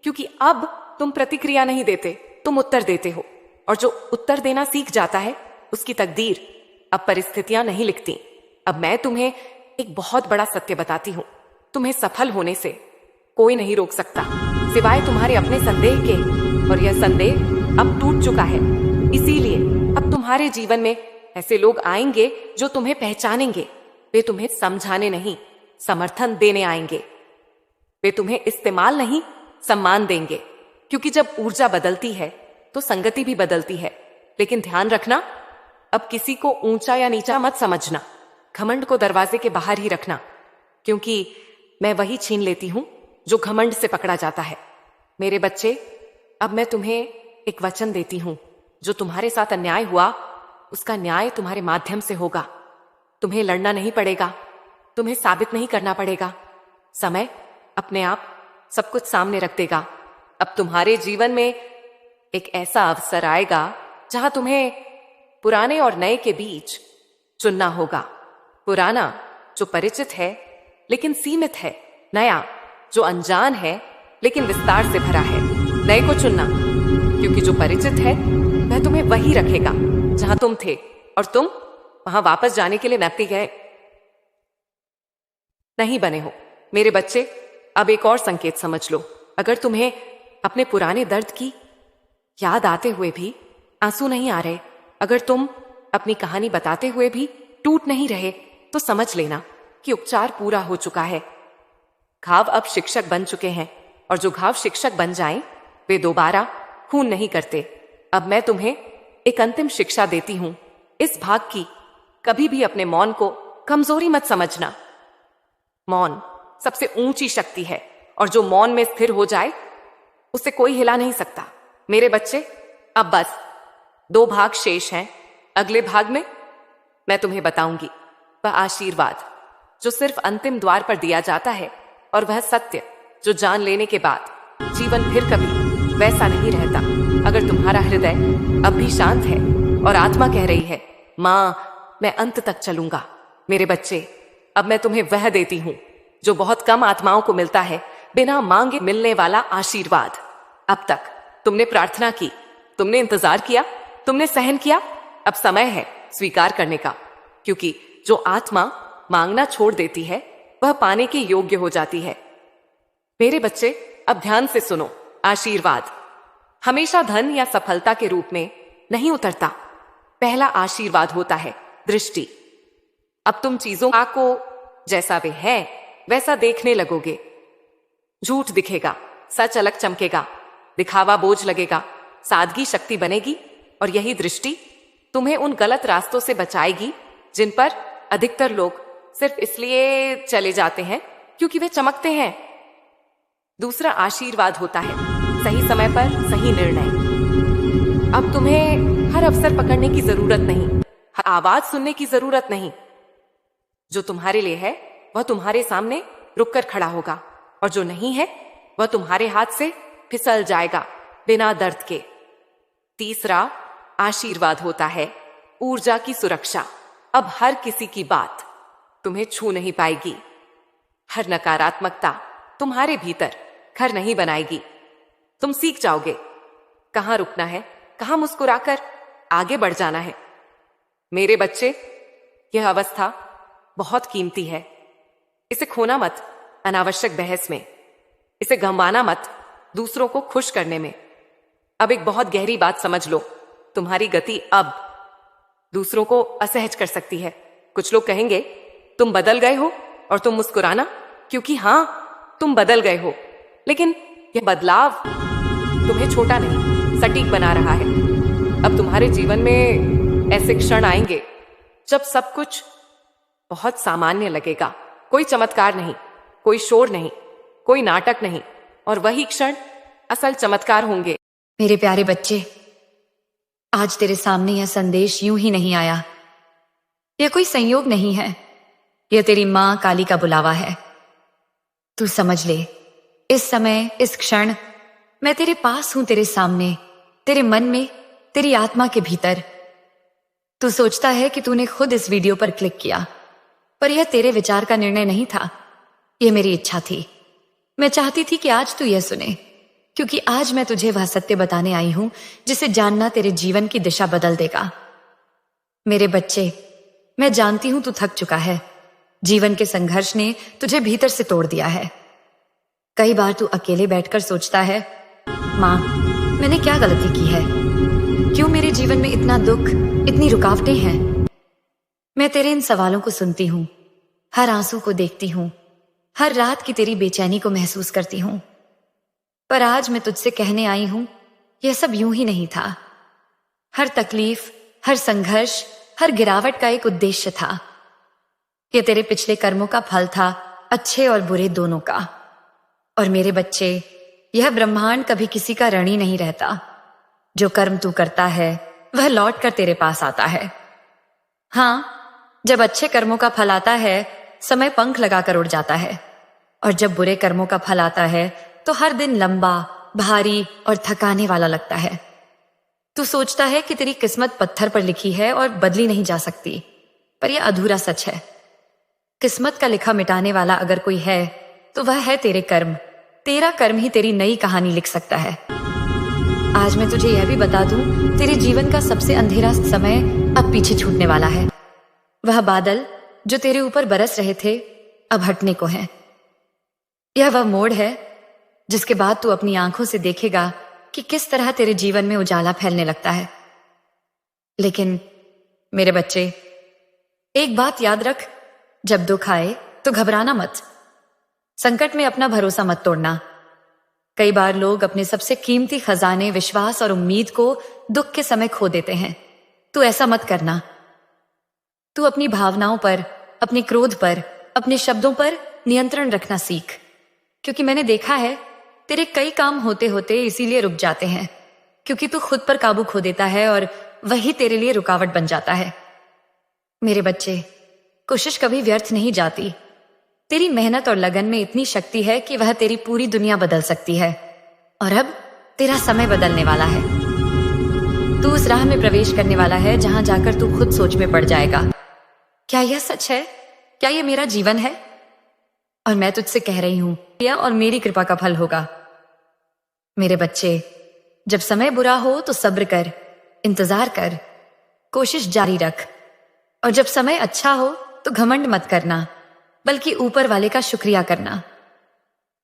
क्योंकि अब तुम प्रतिक्रिया नहीं देते, तुम उत्तर देते हो। और जो उत्तर देना सीख जाता है, उसकी तकदीर अब परिस्थितियां नहीं लिखती। अब मैं तुम्हें एक बहुत बड़ा सत्य बताती हूं। तुम्हें सफल होने से कोई नहीं रोक सकता, सिवाय तुम्हारे अपने संदेह के। और यह संदेह अब टूट चुका है। इसीलिए अब तुम्हारे जीवन में ऐसे लोग आएंगे जो तुम्हें पहचानेंगे। वे तुम्हें समझाने नहीं, समर्थन देने आएंगे। वे तुम्हें इस्तेमाल नहीं, सम्मान देंगे। क्योंकि जब ऊर्जा बदलती है तो संगति भी बदलती है। लेकिन ध्यान रखना, अब किसी को ऊंचा या नीचा मत समझना। घमंड को दरवाजे के बाहर ही रखना, क्योंकि मैं वही छीन लेती हूं जो घमंड से पकड़ा जाता है। मेरे बच्चे, अब मैं तुम्हें एक वचन देती हूं जो तुम्हारे साथ अन्याय हुआ उसका न्याय तुम्हारे माध्यम से होगा। तुम्हें लड़ना नहीं पड़ेगा, तुम्हें साबित नहीं करना पड़ेगा। समय अपने आप सब कुछ सामने रख देगा। अब तुम्हारे जीवन में एक ऐसा अवसर आएगा जहां तुम्हें पुराने और नए के बीच चुनना होगा। पुराना जो परिचित है लेकिन सीमित है, नया जो अनजान है लेकिन विस्तार से भरा है। नए को चुनना, क्योंकि जो परिचित है वह तुम्हें वही रखेगा जहां तुम थे, और तुम वहां वापस जाने के लिए नपी गए नहीं बने हो। मेरे बच्चे, अब एक और संकेत समझ लो। अगर तुम्हें अपने पुराने दर्द की याद आते हुए भी आंसू नहीं आ रहे, अगर तुम अपनी कहानी बताते हुए भी टूट नहीं रहे, तो समझ लेना कि उपचार पूरा हो चुका है। घाव अब शिक्षक बन चुके हैं, और जो घाव शिक्षक बन जाएं, वे दोबारा खून नहीं करते। अब मैं तुम्हें एक अंतिम शिक्षा देती हूं इस भाग की। कभी भी अपने मौन को कमजोरी मत समझना। मौन सबसे ऊंची शक्ति है, और जो मौन में स्थिर हो जाए उसे कोई हिला नहीं सकता। मेरे बच्चे, अब बस 2 भाग शेष हैं। अगले भाग में मैं तुम्हें बताऊंगी वह आशीर्वाद जो सिर्फ अंतिम द्वार पर दिया जाता है, और वह सत्य जो जान लेने के बाद जीवन फिर कभी वैसा नहीं रहता। अगर तुम्हारा हृदय अब भी शांत है और आत्मा कह रही है, मां, मैं अंत तक चलूंगा, मेरे बच्चे, अब मैं तुम्हें वह देती हूं जो बहुत कम आत्माओं को मिलता है, बिना मांगे मिलने वाला आशीर्वाद। अब तक तुमने प्रार्थना की, तुमने इंतजार किया, तुमने सहन किया। अब समय है स्वीकार करने का, क्योंकि जो आत्मा मांगना छोड़ देती है वह पाने के योग्य हो जाती है। मेरे बच्चे, अब ध्यान से सुनो। आशीर्वाद हमेशा धन या सफलता के रूप में नहीं उतरता। पहला आशीर्वाद होता है दृष्टि। अब तुम चीजों को जैसा वे हैं वैसा देखने लगोगे। झूठ दिखेगा, सच अलग चमकेगा, दिखावा बोझ लगेगा, सादगी शक्ति बनेगी, और यही दृष्टि तुम्हें उन गलत रास्तों से बचाएगी जिन पर अधिकतर लोग सिर्फ इसलिए चले जाते हैं क्योंकि वे चमकते हैं। दूसरा आशीर्वाद होता है सही समय पर सही निर्णय। अब तुम्हें हर अवसर पकड़ने की जरूरत नहीं, हर आवाज सुनने की जरूरत नहीं। जो तुम्हारे लिए है वह तुम्हारे सामने रुककर खड़ा होगा, और जो नहीं है वह तुम्हारे हाथ से फिसल जाएगा बिना दर्द के। तीसरा आशीर्वाद होता है ऊर्जा की सुरक्षा। अब हर किसी की बात तुम्हें छू नहीं पाएगी। हर नकारात्मकता तुम्हारे भीतर घर नहीं बनाएगी। तुम सीख जाओगे कहां रुकना है, कहां मुस्कुराकर आगे बढ़ जाना है। मेरे बच्चे, यह अवस्था बहुत कीमती है। इसे खोना मत अनावश्यक बहस में, इसे गंवाना मत दूसरों को खुश करने में। अब एक बहुत गहरी बात समझ लो, तुम्हारी गति अब दूसरों को असहज कर सकती है। कुछ लोग कहेंगे तुम बदल गए हो, और तुम मुस्कुराना, क्योंकि हां, तुम बदल गए हो, लेकिन यह बदलाव तुम्हें छोटा नहीं सटीक बना रहा है। अब तुम्हारे जीवन में ऐसे क्षण आएंगे जब सब कुछ बहुत सामान्य लगेगा। कोई चमत्कार नहीं, कोई शोर नहीं, कोई नाटक नहीं, और वही क्षण असल चमत्कार होंगे। मेरे प्यारे बच्चे, आज तेरे सामने यह संदेश यूं ही नहीं आया। यह कोई संयोग नहीं है, यह तेरी मां काली का बुलावा है। तू समझ ले, इस समय, इस क्षण मैं तेरे पास हूं, तेरे सामने, तेरे मन में, तेरी आत्मा के भीतर। तू सोचता है कि तूने खुद इस वीडियो पर क्लिक किया, पर यह तेरे विचार का निर्णय नहीं था। यह मेरी इच्छा थी। मैं चाहती थी कि आज तू यह सुने, क्योंकि आज मैं तुझे वह सत्य बताने आई हूं जिसे जानना तेरे जीवन की दिशा बदल देगा। मेरे बच्चे, मैं जानती हूं तू थक चुका है। जीवन के संघर्ष ने तुझे भीतर से तोड़ दिया है। कई बार तू अकेले बैठकर सोचता है, मां, मैंने क्या गलती की है? क्यों मेरे जीवन में इतना दुख, इतनी रुकावटें हैं? मैं तेरे इन सवालों को सुनती हूं, हर आंसू को देखती हूं, हर रात की तेरी बेचैनी को महसूस करती हूं। पर आज मैं तुझसे कहने आई हूं, यह सब यूं ही नहीं था। हर तकलीफ, हर संघर्ष, हर गिरावट का एक उद्देश्य था। यह तेरे पिछले कर्मों का फल था, अच्छे और बुरे दोनों का। और मेरे बच्चे, यह ब्रह्मांड कभी किसी का ऋणी नहीं रहता। जो कर्म तू करता है वह लौट कर तेरे पास आता है। हाँ, जब अच्छे कर्मों का फल आता है, समय पंख लगाकर उड़ जाता है, और जब बुरे कर्मों का फल आता है तो हर दिन लंबा, भारी और थकाने वाला लगता है। तू सोचता है कि तेरी किस्मत पत्थर पर लिखी है और बदली नहीं जा सकती, पर यह अधूरा सच है। किस्मत का लिखा मिटाने वाला अगर कोई है तो वह है तेरे कर्म। तेरा कर्म ही तेरी नई कहानी लिख सकता है। आज मैं तुझे यह भी बता दूं, तेरे जीवन का सबसे अंधेरा समय अब पीछे छूटने वाला है। वह बादल जो तेरे ऊपर बरस रहे थे अब हटने को हैं। यह वह मोड़ है जिसके बाद तू अपनी आंखों से देखेगा कि किस तरह तेरे जीवन में उजाला फैलने लगता है। लेकिन मेरे बच्चे, एक बात याद रख, जब दुख आए तो घबराना मत। संकट में अपना भरोसा मत तोड़ना। कई बार लोग अपने सबसे कीमती खजाने, विश्वास और उम्मीद को दुख के समय खो देते हैं। तू ऐसा मत करना। तू अपनी भावनाओं पर, अपने क्रोध पर, अपने शब्दों पर नियंत्रण रखना सीख, क्योंकि मैंने देखा है तेरे कई काम होते होते इसीलिए रुक जाते हैं क्योंकि तू खुद पर काबू खो देता है और वही तेरे लिए रुकावट बन जाता है। मेरे बच्चे, कोशिश कभी व्यर्थ नहीं जाती। तेरी मेहनत और लगन में इतनी शक्ति है कि वह तेरी पूरी दुनिया बदल सकती है। और अब तेरा समय बदलने वाला है। तू उस राह में प्रवेश करने वाला है जहां जाकर तू खुद सोच में पड़ जाएगा, क्या यह सच है? क्या यह मेरा जीवन है? और मैं तुझसे कह रही हूं, यह और मेरी कृपा का फल होगा। मेरे बच्चे, जब समय बुरा हो तो सब्र कर, इंतजार कर, कोशिश जारी रख, और जब समय अच्छा हो तो घमंड मत करना, बल्कि ऊपर वाले का शुक्रिया करना।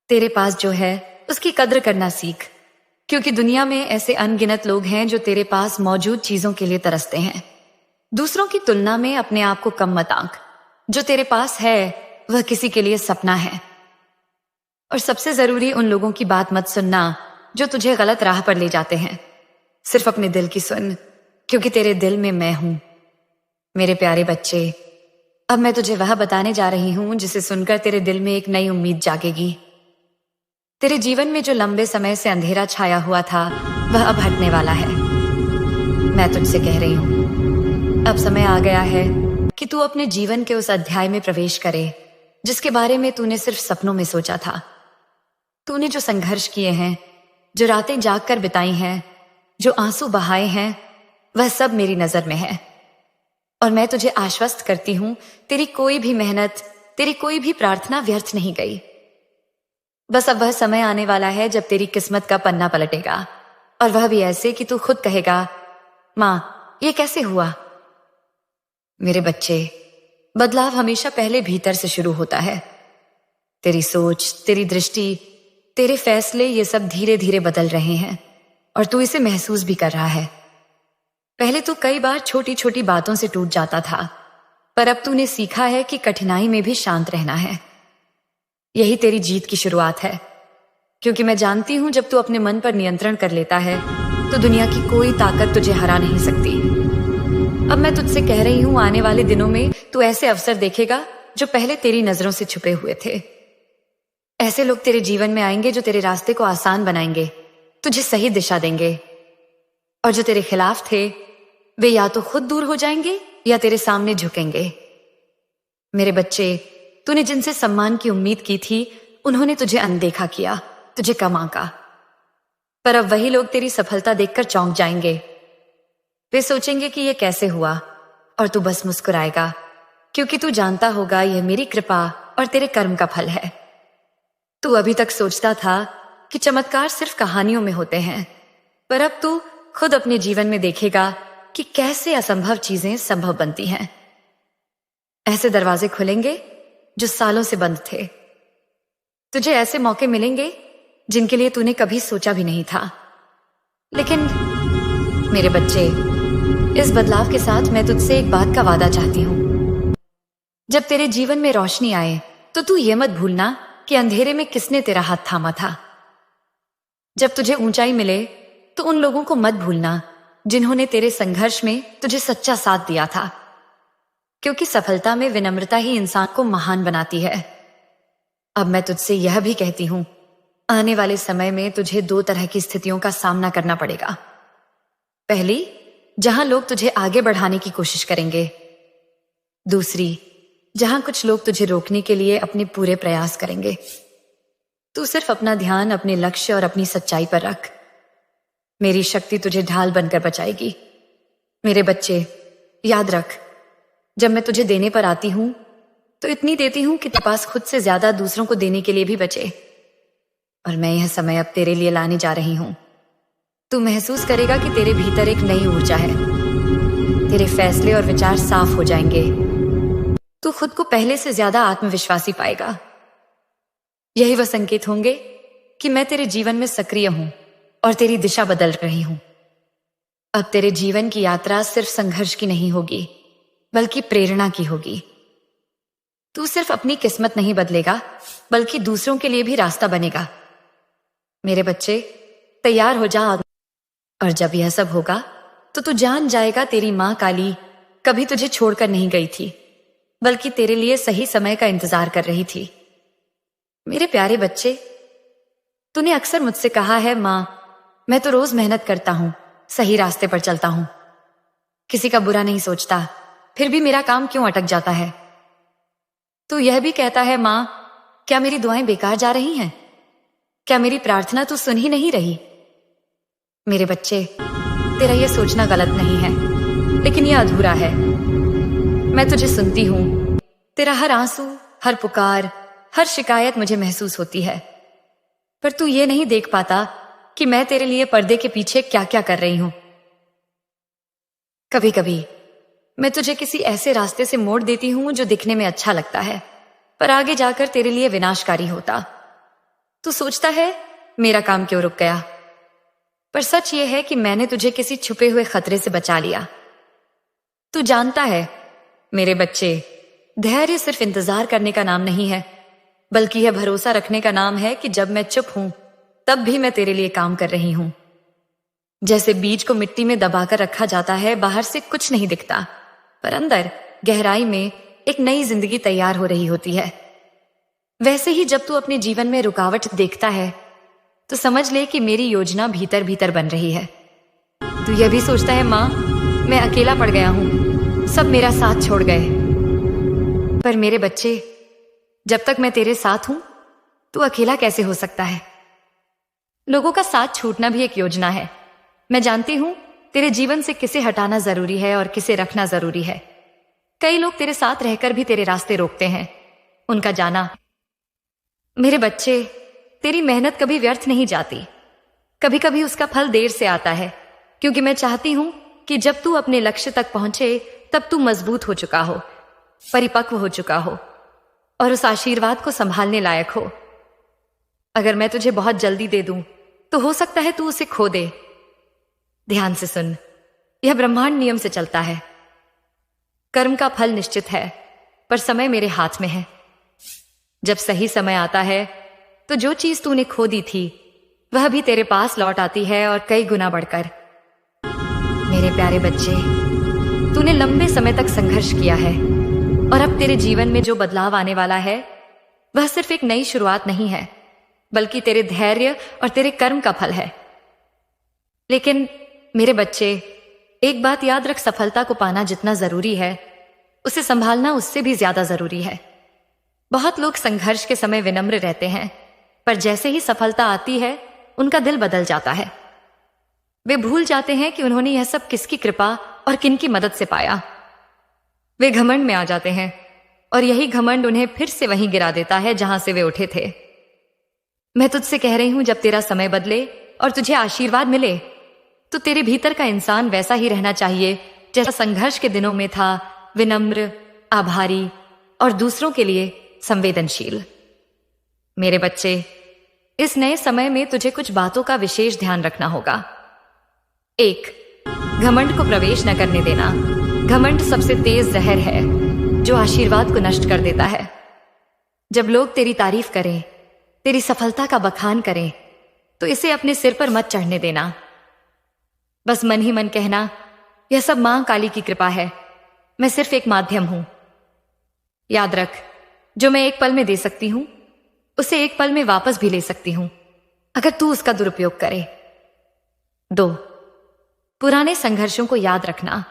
तेरे पास जो है उसकी कद्र करना सीख, क्योंकि दुनिया में ऐसे अनगिनत लोग हैं जो तेरे पास मौजूद चीजों के लिए तरसते हैं। दूसरों की तुलना में अपने आप को कम मत आंक। जो तेरे पास है वह किसी के लिए सपना है। और सबसे जरूरी, उन लोगों की बात मत सुनना जो तुझे गलत राह पर ले जाते हैं। सिर्फ अपने दिल की सुन, क्योंकि तेरे दिल में मैं हूं। मेरे प्यारे बच्चे, अब मैं तुझे वह बताने जा रही हूं जिसे सुनकर तेरे दिल में एक नई उम्मीद जागेगी। तेरे जीवन में जो लंबे समय से अंधेरा छाया हुआ था वह अब हटने वाला है। मैं तुझसे कह रही हूं, अब समय आ गया है कि तू अपने जीवन के उस अध्याय में प्रवेश करे जिसके बारे में तूने सिर्फ सपनों में सोचा था। तूने जो संघर्ष किए हैं, जो रातें जागकर बिताई हैं, जो आंसू बहाए हैं, वह सब मेरी नजर में है। और मैं तुझे आश्वस्त करती हूं, तेरी कोई भी मेहनत, तेरी कोई भी प्रार्थना व्यर्थ नहीं गई। बस अब वह समय आने वाला है जब तेरी किस्मत का पन्ना पलटेगा, और वह भी ऐसे कि तू खुद कहेगा, मां, ये कैसे हुआ? मेरे बच्चे, बदलाव हमेशा पहले भीतर से शुरू होता है। तेरी सोच, तेरी दृष्टि, तेरे फैसले, ये सब धीरे धीरे बदल रहे हैं, और तू इसे महसूस भी कर रहा है। पहले तू कई बार छोटी छोटी बातों से टूट जाता था, पर अब तूने सीखा है कि कठिनाई में भी शांत रहना है। यही तेरी जीत की शुरुआत है, क्योंकि मैं जानती हूं जब तू अपने मन पर नियंत्रण कर लेता है तो दुनिया की कोई ताकत तुझे हरा नहीं सकती। अब मैं तुझसे कह रही हूं, आने वाले दिनों में तू ऐसे अवसर देखेगा जो पहले तेरी नजरों से छुपे हुए थे। ऐसे लोग तेरे जीवन में आएंगे जो तेरे रास्ते को आसान बनाएंगे, तुझे सही दिशा देंगे, और जो तेरे खिलाफ थे वे या तो खुद दूर हो जाएंगे या तेरे सामने झुकेंगे। मेरे बच्चे, तूने जिनसे सम्मान की उम्मीद की थी उन्होंने तुझे अनदेखा किया, तुझे कम आंका, पर अब वही लोग तेरी सफलता देखकर चौंक जाएंगे। वे सोचेंगे कि यह कैसे हुआ, और तू बस मुस्कुराएगा, क्योंकि तू जानता होगा यह मेरी कृपा और तेरे कर्म का फल है। तू अभी तक सोचता था कि चमत्कार सिर्फ कहानियों में होते हैं, पर अब तू खुद अपने जीवन में देखेगा कि कैसे असंभव चीजें संभव बनती हैं। ऐसे दरवाजे खुलेंगे जो सालों से बंद थे। तुझे ऐसे मौके मिलेंगे जिनके लिए तूने कभी सोचा भी नहीं था। लेकिन मेरे बच्चे, इस बदलाव के साथ मैं तुझसे एक बात का वादा चाहती हूं। जब तेरे जीवन में रोशनी आए तो तू ये मत भूलना कि अंधेरे में किसने तेरा हाथ थामा था। जब तुझे ऊंचाई मिले तो उन लोगों को मत भूलना जिन्होंने तेरे संघर्ष में तुझे सच्चा साथ दिया था, क्योंकि सफलता में विनम्रता ही इंसान को महान बनाती है। अब मैं तुझसे यह भी कहती हूं, आने वाले समय में तुझे 2 तरह की स्थितियों का सामना करना पड़ेगा। पहली, जहां लोग तुझे आगे बढ़ाने की कोशिश करेंगे। दूसरी, जहां कुछ लोग तुझे रोकने के लिए अपने पूरे प्रयास करेंगे। तू सिर्फ अपना ध्यान अपने लक्ष्य और अपनी सच्चाई पर रख। मेरी शक्ति तुझे ढाल बनकर बचाएगी। मेरे बच्चे, याद रख, जब मैं तुझे देने पर आती हूं तो इतनी देती हूं कि तेरे पास खुद से ज्यादा दूसरों को देने के लिए भी बचे। और मैं यह समय अब तेरे लिए लाने जा रही हूं। तू महसूस करेगा कि तेरे भीतर एक नई ऊर्जा है। तेरे फैसले और विचार साफ हो जाएंगे। तू खुद को पहले से ज्यादा आत्मविश्वासी पाएगा। यही वह संकेत होंगे कि मैं तेरे जीवन में सक्रिय हूं और तेरी दिशा बदल रही हूं। अब तेरे जीवन की यात्रा सिर्फ संघर्ष की नहीं होगी, बल्कि प्रेरणा की होगी। तू सिर्फ अपनी किस्मत नहीं बदलेगा, बल्कि दूसरों के लिए भी रास्ता बनेगा। मेरे बच्चे, तैयार हो जा। और जब यह सब होगा तो तू जान जाएगा तेरी मां काली कभी तुझे छोड़कर नहीं गई थी, बल्कि तेरे लिए सही समय का इंतजार कर रही थी। मेरे प्यारे बच्चे, तूने अक्सर मुझसे कहा है, मां, मैं तो रोज मेहनत करता हूं, सही रास्ते पर चलता हूं, किसी का बुरा नहीं सोचता, फिर भी मेरा काम क्यों अटक जाता है? तू यह भी कहता है, मां, क्या मेरी दुआएं बेकार जा रही हैं? क्या मेरी प्रार्थना तू सुन ही नहीं रही? मेरे बच्चे, तेरा यह सोचना गलत नहीं है, लेकिन यह अधूरा है। मैं तुझे सुनती हूं। तेरा हर आंसू, हर पुकार, हर शिकायत मुझे महसूस होती है, पर तू ये नहीं देख पाता कि मैं तेरे लिए पर्दे के पीछे क्या क्या कर रही हूं। कभी कभी मैं तुझे किसी ऐसे रास्ते से मोड़ देती हूं जो दिखने में अच्छा लगता है, पर आगे जाकर तेरे लिए विनाशकारी होता। तू सोचता है, मेरा काम क्यों रुक गया? पर सच यह है कि मैंने तुझे किसी छुपे हुए खतरे से बचा लिया। तू जानता है, मेरे बच्चे, धैर्य सिर्फ इंतजार करने का नाम नहीं है, बल्कि यह भरोसा रखने का नाम है कि जब मैं चुप हूं तब भी मैं तेरे लिए काम कर रही हूं। जैसे बीज को मिट्टी में दबाकर रखा जाता है, बाहर से कुछ नहीं दिखता, पर अंदर गहराई में एक नई जिंदगी तैयार हो रही होती है। वैसे ही जब तू अपने जीवन में रुकावट देखता है तो समझ ले कि मेरी योजना भीतर भीतर बन रही है। तू यह भी सोचता है, मां, मैं अकेला पड़ गया हूं, सब मेरा साथ छोड़ गए। पर मेरे बच्चे, जब तक मैं तेरे साथ हूं तू अकेला कैसे हो सकता है? लोगों का साथ छूटना भी एक योजना है। मैं जानती हूं तेरे जीवन से किसे हटाना जरूरी है और किसे रखना जरूरी है। कई लोग तेरे साथ रहकर भी तेरे रास्ते रोकते हैं, उनका जाना। मेरे बच्चे, तेरी मेहनत कभी व्यर्थ नहीं जाती। कभी कभी उसका फल देर से आता है, क्योंकि मैं चाहती हूं कि जब तू अपने लक्ष्य तक पहुंचे तब तू मजबूत हो चुका हो, परिपक्व हो चुका हो और उस आशीर्वाद को संभालने लायक हो। अगर मैं तुझे बहुत जल्दी दे दूं तो हो सकता है तू उसे खो दे। ध्यान से सुन, यह ब्रह्मांड नियम से चलता है। कर्म का फल निश्चित है, पर समय मेरे हाथ में है। जब सही समय आता है तो जो चीज तूने खो दी थी वह भी तेरे पास लौट आती है, और कई गुना बढ़कर। मेरे प्यारे बच्चे, तूने लंबे समय तक संघर्ष किया है, और अब तेरे जीवन में जो बदलाव आने वाला है वह सिर्फ एक नई शुरुआत नहीं है, बल्कि तेरे धैर्य और तेरे कर्म का फल है। लेकिन मेरे बच्चे, एक बात याद रख, सफलता को पाना जितना जरूरी है उसे संभालना उससे भी ज्यादा जरूरी है। बहुत लोग संघर्ष के समय विनम्र रहते हैं, पर जैसे ही सफलता आती है उनका दिल बदल जाता है। वे भूल जाते हैं कि उन्होंने यह सब किसकी कृपा और किनकी मदद से पाया। वे घमंड में आ जाते हैं, और यही घमंड उन्हें फिर से वहीं गिरा देता है जहां से वे उठे थे। मैं तुझसे कह रही हूं, जब तेरा समय बदले और तुझे आशीर्वाद मिले तो तेरे भीतर का इंसान वैसा ही रहना चाहिए जैसा संघर्ष के दिनों में था, विनम्र, आभारी और दूसरों के लिए संवेदनशील। मेरे बच्चे, इस नए समय में तुझे कुछ बातों का विशेष ध्यान रखना होगा। 1. घमंड को प्रवेश न करने देना। घमंड सबसे तेज जहर है जो आशीर्वाद को नष्ट कर देता है। जब लोग तेरी तारीफ करें, तेरी सफलता का बखान करें, तो इसे अपने सिर पर मत चढ़ने देना। बस मन ही मन कहना, यह सब मां काली की कृपा है, मैं सिर्फ एक माध्यम हूं। याद रख, जो मैं एक पल में दे सकती हूं उसे एक पल में वापस भी ले सकती हूं, अगर तू उसका दुरुपयोग करे। 2. पुराने संघर्षों को याद रखना।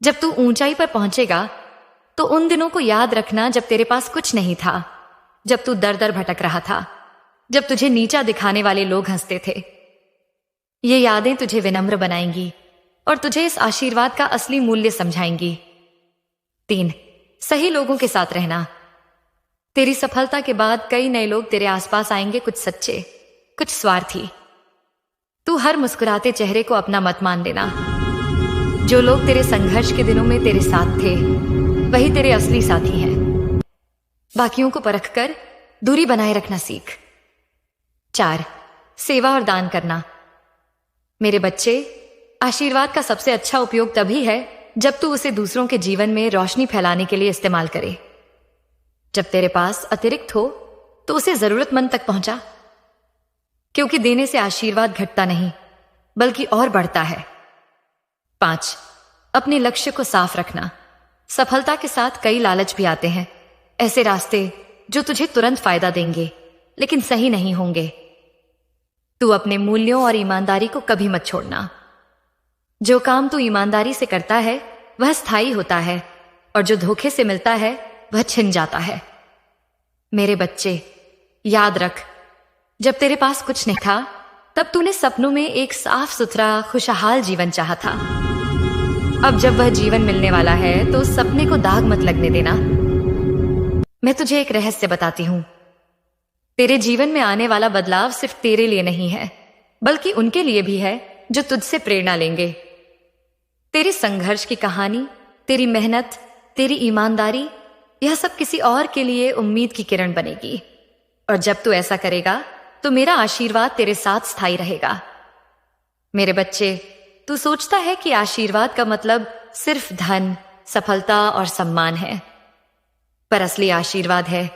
जब तू ऊंचाई पर पहुंचेगा तो उन दिनों को याद रखना जब तेरे पास कुछ नहीं था, जब तू दर दर भटक रहा था, जब तुझे नीचा दिखाने वाले लोग हंसते थे। ये यादें तुझे विनम्र बनाएंगी और तुझे इस आशीर्वाद का असली मूल्य समझाएंगी। 3, सही लोगों के साथ रहना। तेरी सफलता के बाद कई नए लोग तेरे आसपास आएंगे, कुछ सच्चे, कुछ स्वार्थी। तू हर मुस्कुराते चेहरे को अपना मत मान लेना। जो लोग तेरे संघर्ष के दिनों में तेरे साथ थे वही तेरे असली साथी हैं। बाकियों को परखकर दूरी बनाए रखना सीख। 4, सेवा और दान करना। मेरे बच्चे, आशीर्वाद का सबसे अच्छा उपयोग तभी है जब तू उसे दूसरों के जीवन में रोशनी फैलाने के लिए इस्तेमाल करे। जब तेरे पास अतिरिक्त हो तो उसे जरूरतमंद तक पहुंचा, क्योंकि देने से आशीर्वाद घटता नहीं बल्कि और बढ़ता है। 5, अपने लक्ष्य को साफ रखना। सफलता के साथ कई लालच भी आते हैं, ऐसे रास्ते जो तुझे तुरंत फायदा देंगे लेकिन सही नहीं होंगे। तू अपने मूल्यों और ईमानदारी को कभी मत छोड़ना। जो काम तू ईमानदारी से करता है वह स्थायी होता है और जो धोखे से मिलता है वह छिन जाता है। मेरे बच्चे, याद रख, जब तेरे पास कुछ नहीं था तब तूने सपनों में एक साफ सुथरा खुशहाल जीवन चाहा था। अब जब वह जीवन मिलने वाला है तो उस सपने को दाग मत लगने देना। मैं तुझे एक रहस्य बताती हूं। तेरे जीवन में आने वाला बदलाव सिर्फ तेरे लिए नहीं है बल्कि उनके लिए भी है जो तुझसे प्रेरणा लेंगे। तेरे संघर्ष की कहानी, तेरी मेहनत, तेरी ईमानदारी, यह सब किसी और के लिए उम्मीद की किरण बनेगी। और जब तू ऐसा करेगा तो मेरा आशीर्वाद तेरे साथ स्थायी रहेगा। मेरे बच्चे, तू सोचता है कि आशीर्वाद का मतलब सिर्फ धन, सफलता और सम्मान है, पर असली आशीर्वाद है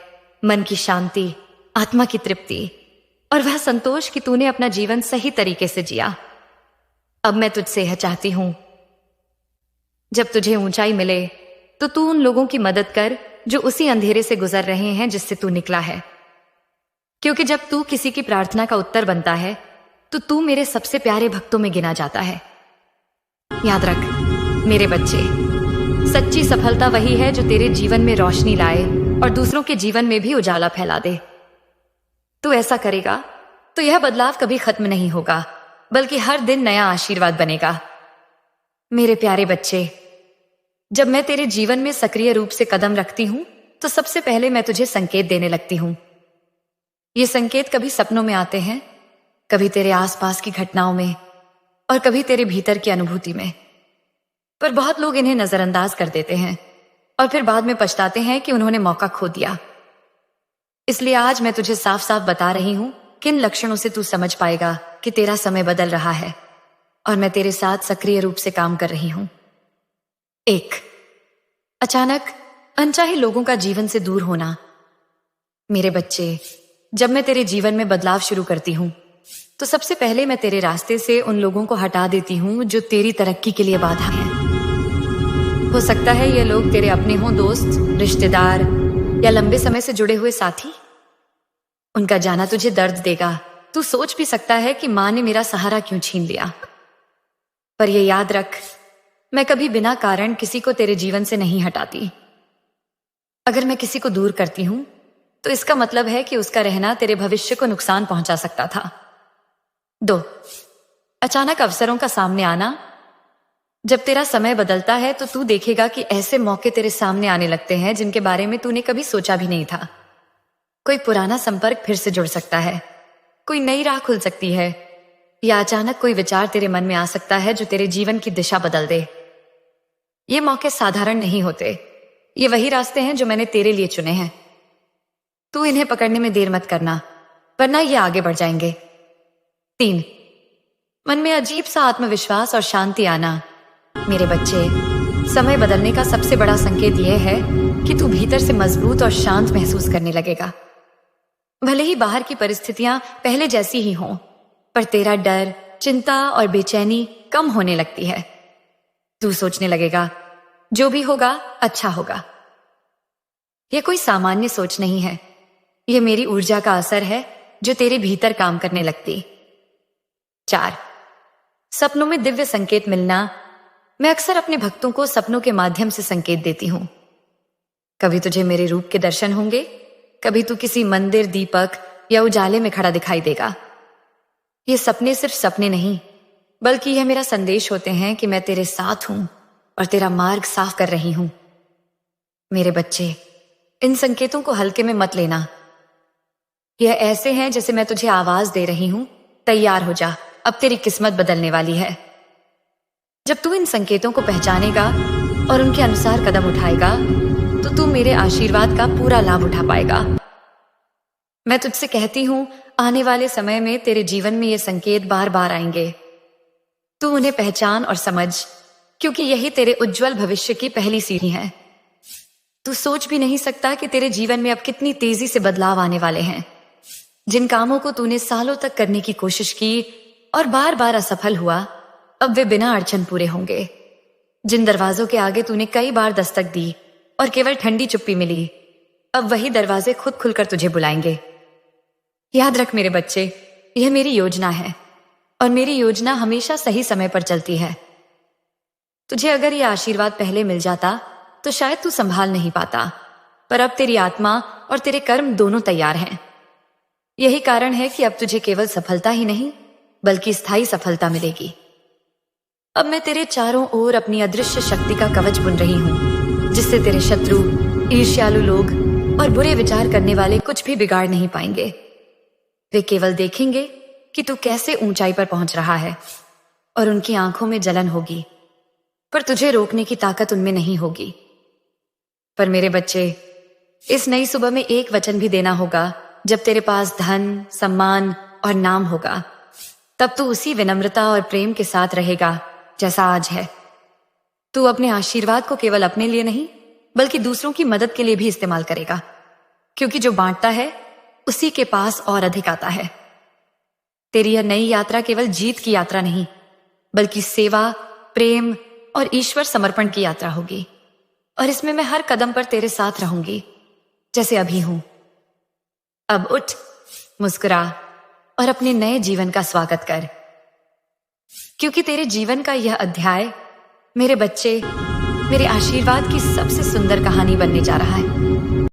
मन की शांति, आत्मा की तृप्ति और वह संतोष कि तूने अपना जीवन सही तरीके से जिया। अब मैं तुझसे यह चाहती हूं, जब तुझे ऊंचाई मिले तो तू उन लोगों की मदद कर जो उसी अंधेरे से गुजर रहे हैं जिससे तू निकला है। क्योंकि जब तू किसी की प्रार्थना का उत्तर बनता है तो तू मेरे सबसे प्यारे भक्तों में गिना जाता है। याद रख मेरे बच्चे, सच्ची सफलता वही है जो तेरे जीवन में रोशनी लाए और दूसरों के जीवन में भी उजाला फैला दे। तू ऐसा करेगा तो यह बदलाव कभी खत्म नहीं होगा बल्कि हर दिन नया आशीर्वाद बनेगा। मेरे प्यारे बच्चे, जब मैं तेरे जीवन में सक्रिय रूप से कदम रखती हूं तो सबसे पहले मैं तुझे संकेत देने लगती हूं। ये संकेत कभी सपनों में आते हैं, कभी तेरे आसपास की घटनाओं में और कभी तेरे भीतर की अनुभूति में। पर बहुत लोग इन्हें नजरअंदाज कर देते हैं और फिर बाद में पछताते हैं कि उन्होंने मौका खो दिया। इसलिए आज मैं तुझे साफ साफ बता रही हूं किन लक्षणों से तू समझ पाएगा कि तेरा समय बदल रहा है और मैं तेरे साथ सक्रिय रूप से काम कर रही हूं। 1, अचानक अनचाहे लोगों का जीवन से दूर होना। मेरे बच्चे, जब मैं तेरे जीवन में बदलाव शुरू करती हूं तो सबसे पहले मैं तेरे रास्ते से उन लोगों को हटा देती हूं जो तेरी तरक्की के लिए बाधा हैं। हो सकता है ये लोग तेरे अपने हों, दोस्त, रिश्तेदार या लंबे समय से जुड़े हुए साथी। उनका जाना तुझे दर्द देगा। तू सोच भी सकता है कि मां ने मेरा सहारा क्यों छीन लिया। पर यह याद रख, मैं कभी बिना कारण किसी को तेरे जीवन से नहीं हटाती। अगर मैं किसी को दूर करती हूं तो इसका मतलब है कि उसका रहना तेरे भविष्य को नुकसान पहुंचा सकता था। 2, अचानक अवसरों का सामने आना। जब तेरा समय बदलता है तो तू देखेगा कि ऐसे मौके तेरे सामने आने लगते हैं जिनके बारे में तूने कभी सोचा भी नहीं था। कोई पुराना संपर्क फिर से जुड़ सकता है, कोई नई राह खुल सकती है, या अचानक कोई विचार तेरे मन में आ सकता है जो तेरे जीवन की दिशा बदल दे। ये मौके साधारण नहीं होते, ये वही रास्ते हैं जो मैंने तेरे लिए चुने हैं। तू इन्हें पकड़ने में देर मत करना, वरना ये आगे बढ़ जाएंगे। 3, मन में अजीब सा आत्मविश्वास और शांति आना। मेरे बच्चे, समय बदलने का सबसे बड़ा संकेत यह है कि तू भीतर से मजबूत और शांत महसूस करने लगेगा। भले ही बाहर की परिस्थितियां पहले जैसी ही हों, पर तेरा डर, चिंता और बेचैनी कम होने लगती है। तू सोचने लगेगा, जो भी होगा अच्छा होगा। यह कोई सामान्य सोच नहीं है, यह मेरी ऊर्जा का असर है जो तेरे भीतर काम करने लगती। 4, सपनों में दिव्य संकेत मिलना, मैं अक्सर अपने भक्तों को सपनों के माध्यम से संकेत देती हूं। कभी तुझे मेरे रूप के दर्शन होंगे, कभी तू किसी मंदिर, दीपक या उजाले में खड़ा दिखाई देगा। ये सपने सिर्फ सपने नहीं, बल्कि यह मेरा संदेश होते हैं कि मैं तेरे साथ हूं और तेरा मार्ग साफ कर रही हूं। मेरे बच्चे, इन संकेतों को हल्के में मत लेना। यह ऐसे हैं जैसे मैं तुझे आवाज दे रही हूं, तैयार हो जा, अब तेरी किस्मत बदलने वाली है। जब तू इन संकेतों को पहचानेगा और उनके अनुसार कदम उठाएगा तो तू मेरे आशीर्वाद का पूरा लाभ उठा पाएगा। मैं तुझसे कहती हूं, आने वाले समय में तेरे जीवन में ये संकेत बार बार आएंगे। तू उन्हें पहचान और समझ, क्योंकि यही तेरे उज्जवल भविष्य की पहली सीढ़ी है। तू सोच भी नहीं सकता कि तेरे जीवन में अब कितनी तेजी से बदलाव आने वाले हैं। जिन कामों को तूने सालों तक करने की कोशिश की और बार बार असफल हुआ, अब वे बिना अड़चन पूरे होंगे। जिन दरवाजों के आगे तूने कई बार दस्तक दी और केवल ठंडी चुप्पी मिली, अब वही दरवाजे खुद खुलकर तुझे बुलाएंगे। याद रख मेरे बच्चे, यह मेरी योजना है और मेरी योजना हमेशा सही समय पर चलती है। तुझे अगर यह आशीर्वाद पहले मिल जाता तो शायद तू संभाल नहीं पाता, पर अब तेरी आत्मा और तेरे कर्म दोनों तैयार हैं। यही कारण है कि अब तुझे केवल सफलता ही नहीं, बल्कि स्थायी सफलता मिलेगी। अब मैं तेरे चारों ओर अपनी अदृश्य शक्ति का कवच बुन रही हूं, जिससे तेरे शत्रु, ईर्ष्यालु लोग और बुरे विचार करने वाले कुछ भी बिगाड़ नहीं पाएंगे। वे केवल देखेंगे कि तू कैसे ऊंचाई पर पहुंच रहा है और उनकी आंखों में जलन होगी, पर तुझे रोकने की ताकत उनमें नहीं होगी। पर मेरे बच्चे, इस नई सुबह में एक वचन भी देना होगा। जब तेरे पास धन, सम्मान और नाम होगा, तब तू उसी विनम्रता और प्रेम के साथ रहेगा जैसा आज है। तू अपने आशीर्वाद को केवल अपने लिए नहीं, बल्कि दूसरों की मदद के लिए भी इस्तेमाल करेगा, क्योंकि जो बांटता है उसी के पास और अधिक आता है। तेरी यह नई यात्रा केवल जीत की यात्रा नहीं, बल्कि सेवा, प्रेम और ईश्वर समर्पण की यात्रा होगी। और इसमें मैं हर कदम पर तेरे साथ रहूंगी, जैसे अभी हूं। अब उठ, मुस्कुरा और अपने नए जीवन का स्वागत कर, क्योंकि तेरे जीवन का यह अध्याय, मेरे बच्चे, मेरे आशीर्वाद की सबसे सुंदर कहानी बनने जा रहा है।